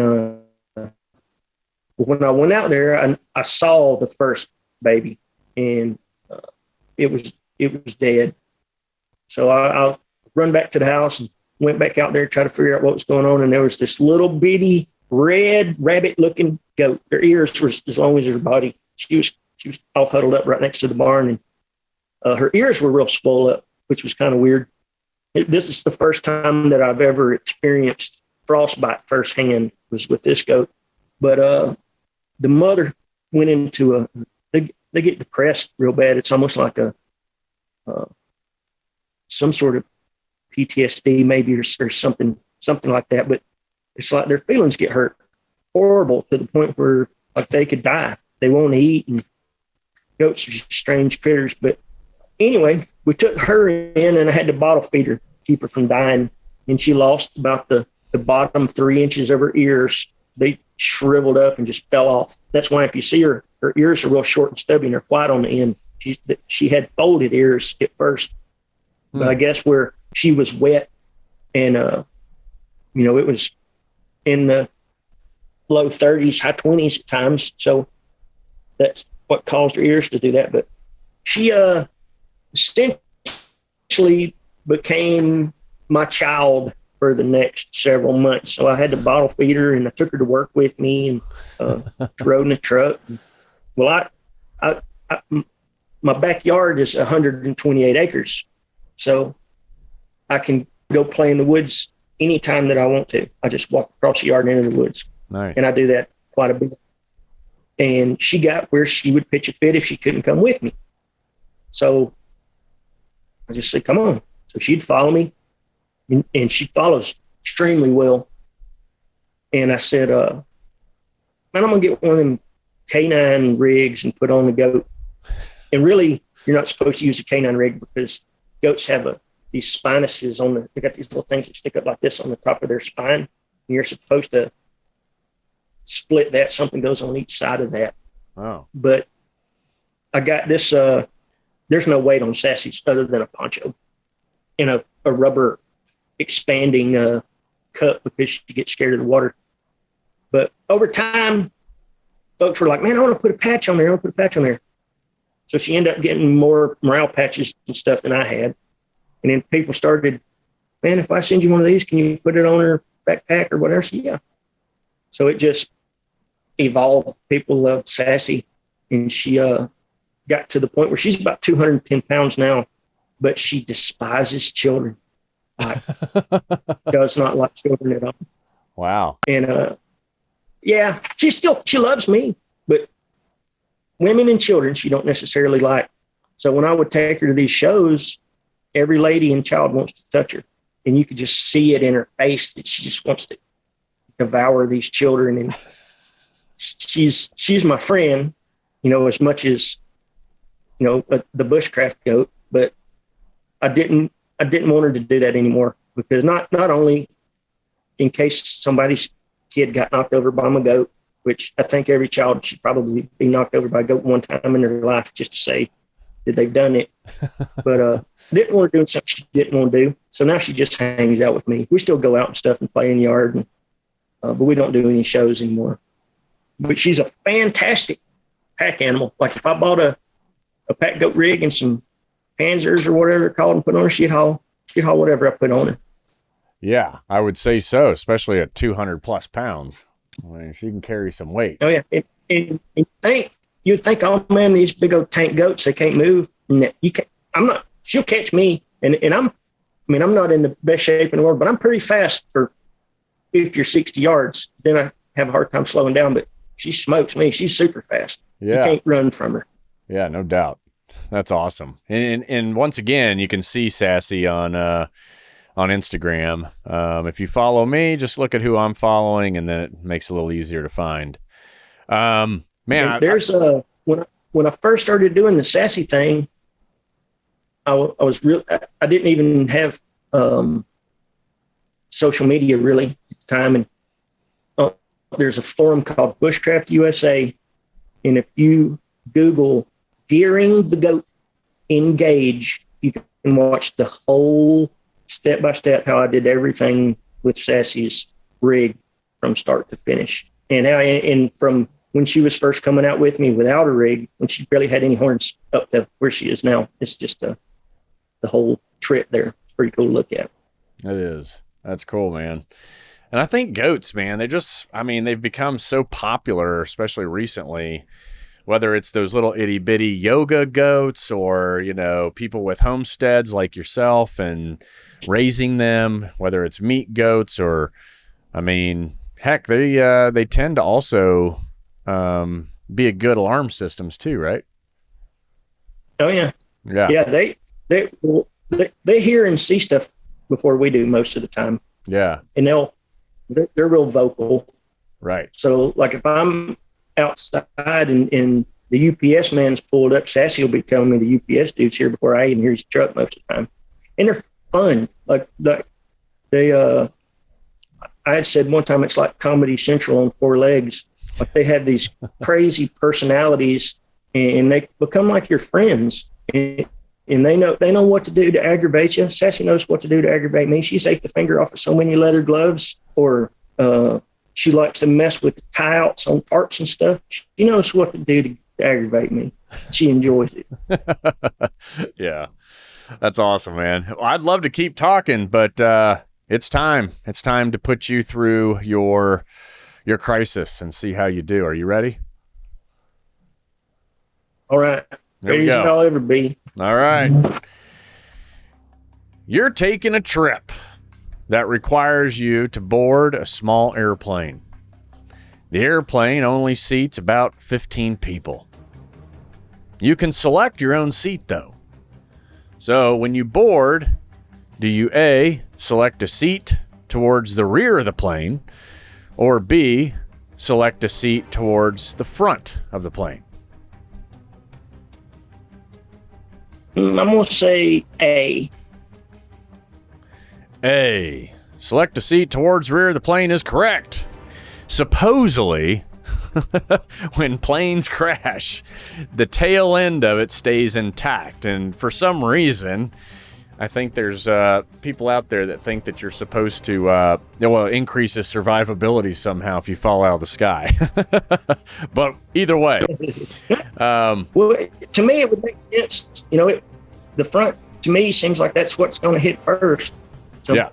when I went out there, I saw the first baby, and it was dead. So I run back to the house and went back out there to try to figure out what was going on. And there was this little bitty red rabbit-looking goat. Her ears were as long as her body. She was all huddled up right next to the barn, and her ears were real swollen up, which was kind of weird. This is the first time that I've ever experienced frostbite firsthand, was with this goat. But the mother went into they get depressed real bad. It's almost like some sort of PTSD maybe, or something like that. But it's like their feelings get hurt horrible to the point where like they could die. They won't eat, and goats are just strange critters. But anyway, we took her in, and I had to bottle feed her, keep her from dying. And she lost about the bottom 3 inches of her ears. They shriveled up and just fell off. That's why if you see her ears are real short and stubby, and they're white on the end. She had folded ears at first, but I guess where she was wet, and you know, it was in the low 30s, high 20s at times. So that's what caused her ears to do that. But she essentially became my child for the next several months. So I had to bottle feed her, and I took her to work with me, and rode in the truck. Well, I my backyard is 128 acres. So I can go play in the woods anytime that I want to. I just walk across the yard and into the woods. Nice. And I do that quite a bit. And she got where she would pitch a fit if she couldn't come with me. So I just said, come on. So she'd follow me, and she follows extremely well. And I said, man, I'm going to get one of them canine rigs and put on the goat. And really, you're not supposed to use a canine rig because goats have these spinuses they got these little things that stick up like this on the top of their spine. And you're supposed to split that. Something goes on each side of that. Oh. But I got this. There's no weight on Sassy's other than a poncho and a rubber expanding cup because she gets scared of the water. But over time, folks were like, man, I want to put a patch on there. So she ended up getting more morale patches and stuff than I had. And then people started, man, if I send you one of these, can you put it on her backpack or whatever? So, yeah. So it just evolved. People loved Sassy. And she got to the point where she's about 210 pounds now, but she despises children. Like, does not like children at all. Wow. And yeah, she loves me, but women and children she don't necessarily like. So when I would take her to these shows, every lady and child wants to touch her, and you could just see it in her face that she just wants to devour these children. And she's my friend, as much as the bushcraft goat, but I didn't want her to do that anymore, because not only in case somebody's kid got knocked over by my goat, which I think every child should probably be knocked over by a goat one time in their life just to say that they've done it. But didn't want her doing something she didn't want to do. So now she just hangs out with me. We still go out and stuff and play in the yard, but we don't do any shows anymore. But she's a fantastic pack animal. Like if I bought a pack goat rig and some panzers or whatever they're called and put on her, she'd haul whatever I put on her. Yeah, I would say so, especially at 200 plus pounds. I mean, she can carry some weight. Oh yeah, and you'd think, oh man, these big old tank goats, they can't move. And you can't. She'll catch me, and I'm not in the best shape in the world, but I'm pretty fast for 50 or 60 yards. Then I have a hard time slowing down, but she smokes me. She's super fast. Yeah, you can't run from her. Yeah, no doubt. That's awesome. And once again, you can see Sassy on Instagram. If you follow me, just look at who I'm following, and then it makes it a little easier to find. Man, when I first started doing the Sassy thing, I didn't even have social media really at the time, and there's a forum called Bushcraft USA, and if you Google gearing the goat engage, you can watch the whole step by step how I did everything with Sassy's rig from start to finish, and from when she was first coming out with me without a rig, when she barely had any horns, up to where she is now. It's just the whole trip there. It's pretty cool to look at. It is. That's cool, man. And I think goats, man, they've become so popular, especially recently, whether it's those little itty bitty yoga goats or, people with homesteads like yourself and raising them, whether it's meat goats or, heck, they tend to also be a good alarm systems too, right? Oh yeah. Yeah. Yeah. They hear and see stuff before we do most of the time. Yeah. And they're real vocal. Right. So like if I'm outside and the UPS man's pulled up, Sassy will be telling me the UPS dude's here before I even hear his truck most of the time. And they're fun. Like they I had said one time it's like Comedy Central on four legs. Like they have these crazy personalities and they become like your friends. And they know what to do to aggravate you. Sassy knows what to do to aggravate me. She's ate the finger off of so many leather gloves, or she likes to mess with the tie-outs on parts and stuff. She knows what to do to aggravate me. She enjoys it. Yeah, that's awesome, man. Well, I'd love to keep talking, but it's time. It's time to put you through your crisis and see how you do. Are you ready? All right. Ready as I'll ever be. All right. You're taking a trip that requires you to board a small airplane. The airplane only seats about 15 people. You can select your own seat, though. So when you board, do you A, select a seat towards the rear of the plane, or B, select a seat towards the front of the plane? I'm going to say A. A. Select a seat towards rear of the plane is correct. supposedly, when planes crash, the tail end of it stays intact. And for some reason, I think there's people out there that think that you're supposed to, increase the survivability somehow if you fall out of the sky. But either way. Well, to me, it would make sense. The front, to me, seems like that's what's going to hit first. So,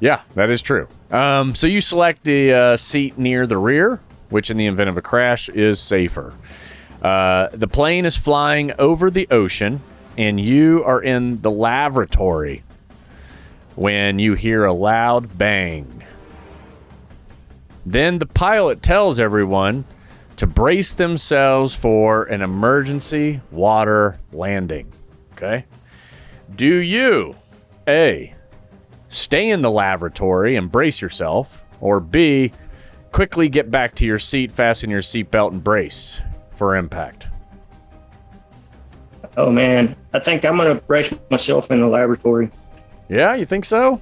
Yeah, that is true. So you select the seat near the rear, which in the event of a crash is safer. The plane is flying over the ocean, and you are in the lavatory when you hear a loud bang. Then the pilot tells everyone to brace themselves for an emergency water landing. Okay? Do you, A, stay in the lavatory and brace yourself, or B, quickly get back to your seat, fasten your seatbelt, and brace for impact? Oh man, I think I'm going to brace myself in the laboratory. Yeah, you think so?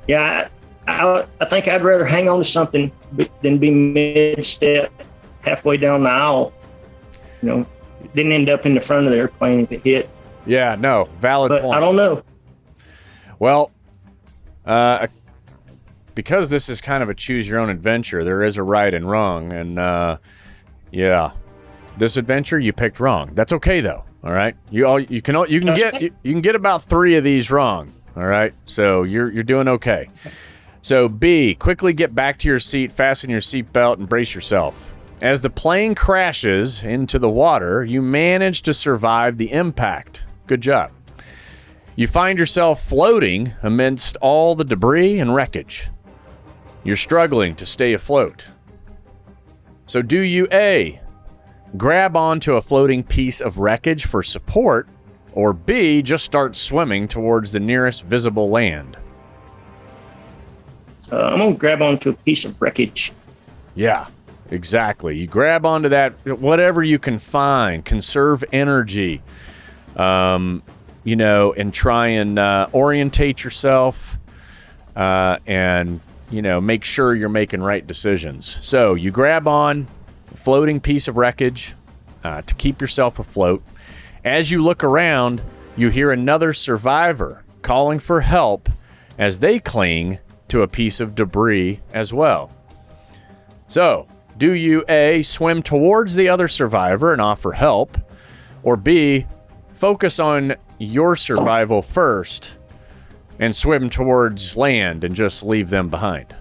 Yeah, I think I'd rather hang on to something than be mid-step halfway down the aisle. Didn't end up in the front of the airplane if it hit. Yeah, no, valid But point. I don't know. Well, because this is kind of a choose-your-own adventure, there is a right and wrong, and this adventure you picked wrong. That's okay though. All right, you can get about 3 of these wrong. All right, so you're doing okay. So B, quickly get back to your seat, fasten your seatbelt, and brace yourself. As the plane crashes into the water, you manage to survive the impact. Good job. You find yourself floating amidst all the debris and wreckage. You're struggling to stay afloat. So do you A, grab onto a floating piece of wreckage for support, or B, just start swimming towards the nearest visible land? I'm going to grab onto a piece of wreckage. Yeah, exactly. You grab onto that, whatever you can find, conserve energy, and try and orientate yourself, and, make sure you're making right decisions. So you grab on a floating piece of wreckage to keep yourself afloat. As you look around, you hear another survivor calling for help as they cling to a piece of debris as well. So, do you A, swim towards the other survivor and offer help, or B, focus on your survival first and swim towards land and just leave them behind?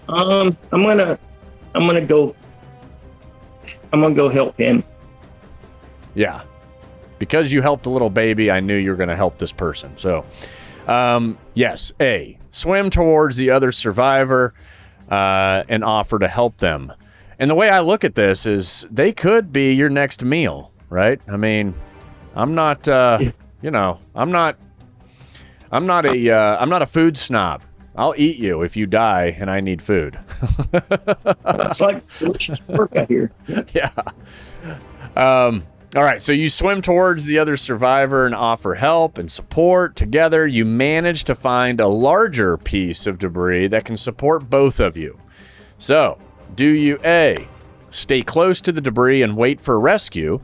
I'm gonna go help him. Yeah. Because you helped a little baby, I knew you were going to help this person. So, yes, A, swim towards the other survivor and offer to help them. And the way I look at this is they could be your next meal, right? I mean, I'm not a food snob. I'll eat you if you die and I need food. It's like delicious work out here. Yeah. All right, so you swim towards the other survivor and offer help and support. Together, you manage to find a larger piece of debris that can support both of you. So, do you A, stay close to the debris and wait for rescue,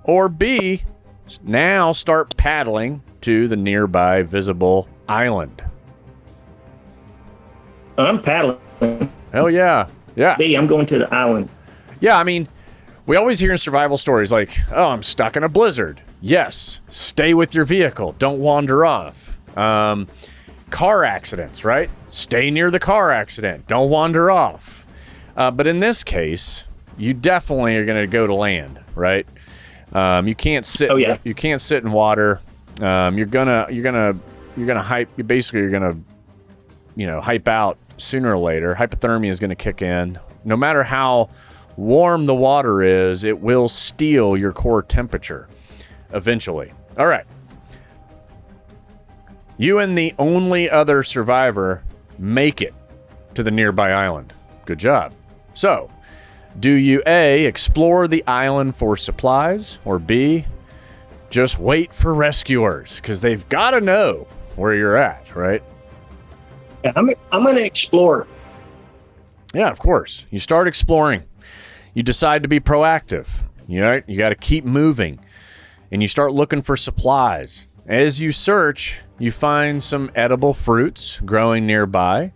or B, now start paddling to the nearby visible island? I'm paddling. Hell yeah. Yeah. B, I'm going to the island. Yeah, I mean, we always hear in survival stories like, oh, I'm stuck in a blizzard. Yes, stay with your vehicle. Don't wander off. Car accidents, right? Stay near the car accident. Don't wander off. But in this case, you definitely are going to go to land, right? You can't sit. Oh, yeah. You can't sit in water. You're gonna hype. You're gonna hype out sooner or later. Hypothermia is going to kick in. No matter how warm the water is, it will steal your core temperature eventually. All right. You and the only other survivor make it to the nearby island. Good job. So, do you A, explore the island for supplies, or B, just wait for rescuers? Because they've got to know where you're at, right? I'm going to explore. Yeah, of course. You start exploring. You decide to be proactive. You got to keep moving. And you start looking for supplies. As you search, you find some edible fruits growing nearby,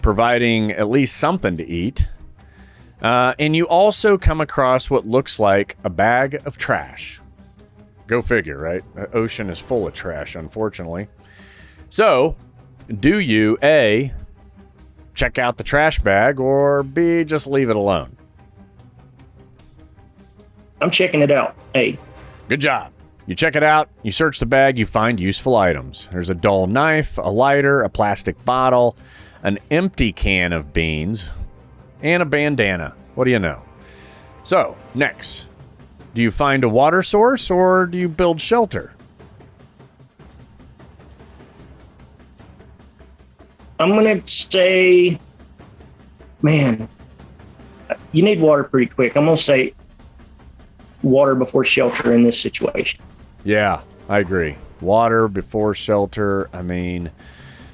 providing at least something to eat. And you also come across what looks like a bag of trash. Go figure, right? The ocean is full of trash, unfortunately. So, do you, A, check out the trash bag, or B, just leave it alone? I'm checking it out. Hey. Good job. You check it out, you search the bag, you find useful items. There's a dull knife, a lighter, a plastic bottle, an empty can of beans, and a bandana. What do you know? So, next, do you find a water source or do you build shelter? I'm going to say, man, you need water pretty quick. I'm going to say water before shelter in this situation. Yeah, I agree. Water before shelter. I mean,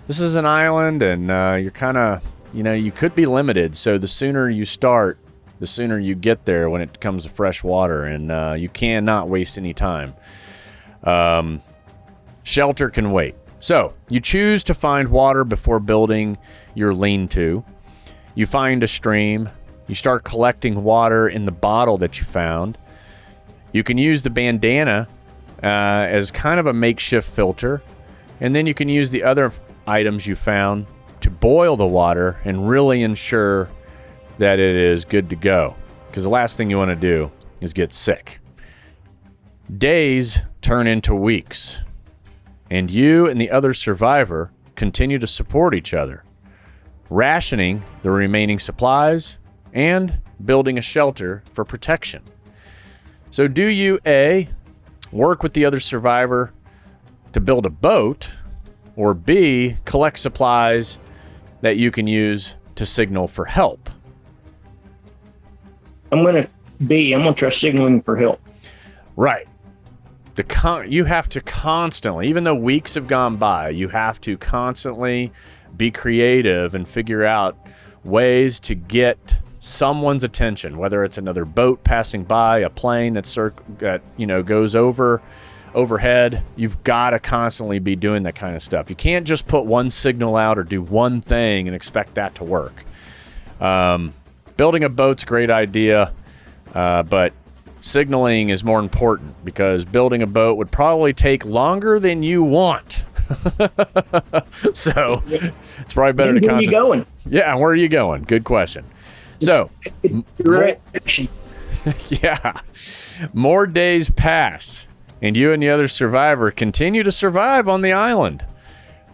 this is an island and you're kind of, you could be limited. So the sooner you start, the sooner you get there when it comes to fresh water, and you cannot waste any time. Shelter can wait. So you choose to find water before building your lean-to. You find a stream. You start collecting water in the bottle that you found. You can use the bandana as kind of a makeshift filter. And then you can use the other items you found to boil the water and really ensure that it is good to go. Because the last thing you want to do is get sick. Days turn into weeks. And you and the other survivor continue to support each other, rationing the remaining supplies and building a shelter for protection. So do you, A, work with the other survivor to build a boat, or B, collect supplies that you can use to signal for help? I'm going to try signaling for help. Right. You have to constantly, even though weeks have gone by, you have to constantly be creative and figure out ways to get someone's attention, whether it's another boat passing by, a plane that goes overhead. You've got to constantly be doing that kind of stuff. You can't just put one signal out or do one thing and expect that to work. Building a boat's a great idea, but signaling is more important, because building a boat would probably take longer than you want. So it's probably better to concentrate. Where are you going? Yeah, where are you going? Good question. So, yeah, more days pass, and you and the other survivor continue to survive on the island,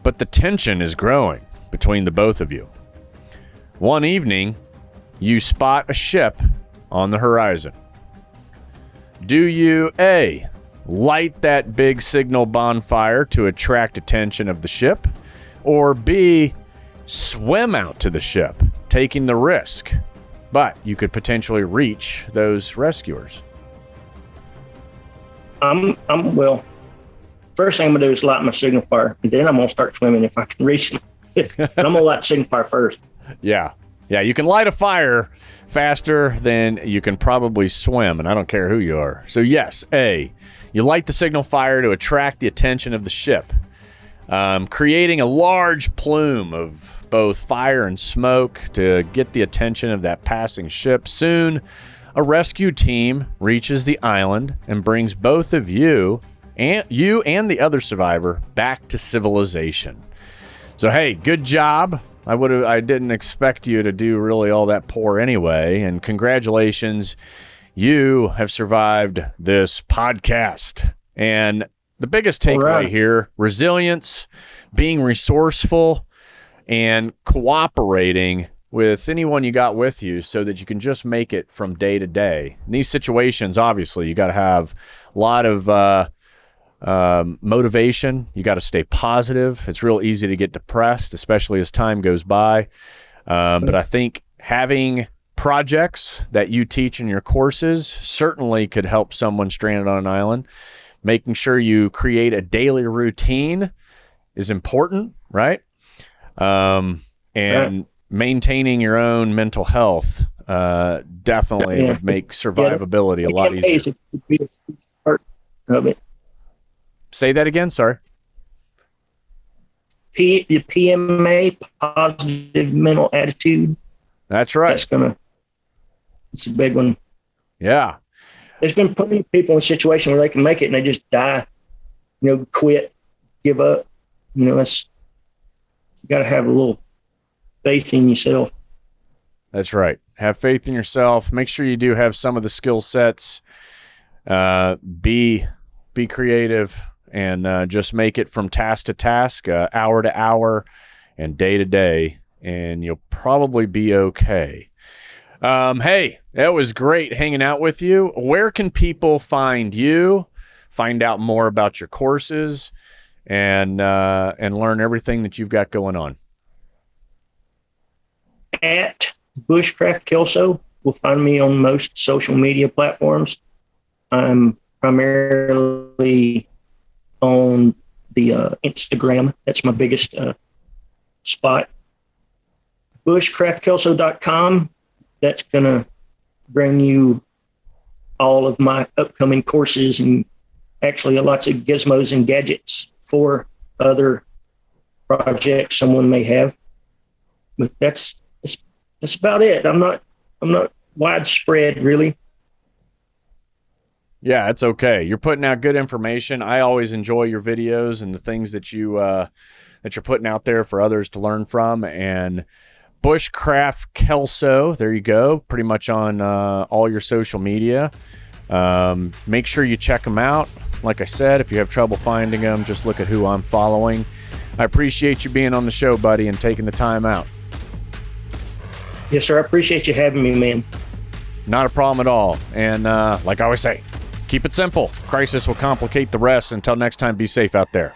but the tension is growing between the both of you. One evening, you spot a ship on the horizon. Do you, A, light that big signal bonfire to attract attention of the ship, or B, swim out to the ship, taking the risk, but you could potentially reach those rescuers? Well, first thing I'm going to do is light my signal fire, and then I'm going to start swimming if I can reach it. But I'm going to light the signal fire first. Yeah, you can light a fire faster than you can probably swim, and I don't care who you are. So yes, A, you light the signal fire to attract the attention of the ship, creating a large plume of both fire and smoke to get the attention of that passing ship. Soon, a rescue team reaches the island and brings both of you and the other survivor back to civilization. So hey, good job. I didn't expect you to do really all that poor anyway, and congratulations, you have survived this podcast. And the biggest takeaway here, resilience, being resourceful, and cooperating with anyone you got with you so that you can just make it from day to day. In these situations, obviously, you got to have a lot of motivation. You got to stay positive. It's real easy to get depressed, especially as time goes by. But I think having projects that you teach in your courses certainly could help someone stranded on an island. Making sure you create a daily routine is important, right? And maintaining your own mental health definitely would make survivability a lot easier. Part of it. Say that again. Sorry. The PMA, positive mental attitude. That's right. It's a big one. Yeah. There's been plenty of people in a situation where they can make it and they just die, quit, give up. You got to have a little faith in yourself. That's right. Have faith in yourself. Make sure you do have some of the skill sets. Be creative, and just make it from task to task, hour to hour, and day to day, and you'll probably be okay. Hey, that was great hanging out with you. Where can people find you, find out more about your courses, and learn everything that you've got going on? At Bushcraft Kelso, will find me on most social media platforms. I'm primarily on the Instagram. That's my biggest spot. Bushcraftkelso.com. That's going to bring you all of my upcoming courses and actually lots of gizmos and gadgets for other projects someone may have. But that's about it. I'm not widespread, really. Yeah, it's okay. You're putting out good information. I always enjoy your videos and the things that you're putting out there for others to learn from. And Bushcraft Kelso, there you go. Pretty much on all your social media. Make sure you check them out. Like I said, if you have trouble finding them, just look at who I'm following. I appreciate you being on the show, buddy, and taking the time out. Yes, sir. I appreciate you having me, man. Not a problem at all. And like I always say, keep it simple. Crisis will complicate the rest. Until next time, be safe out there.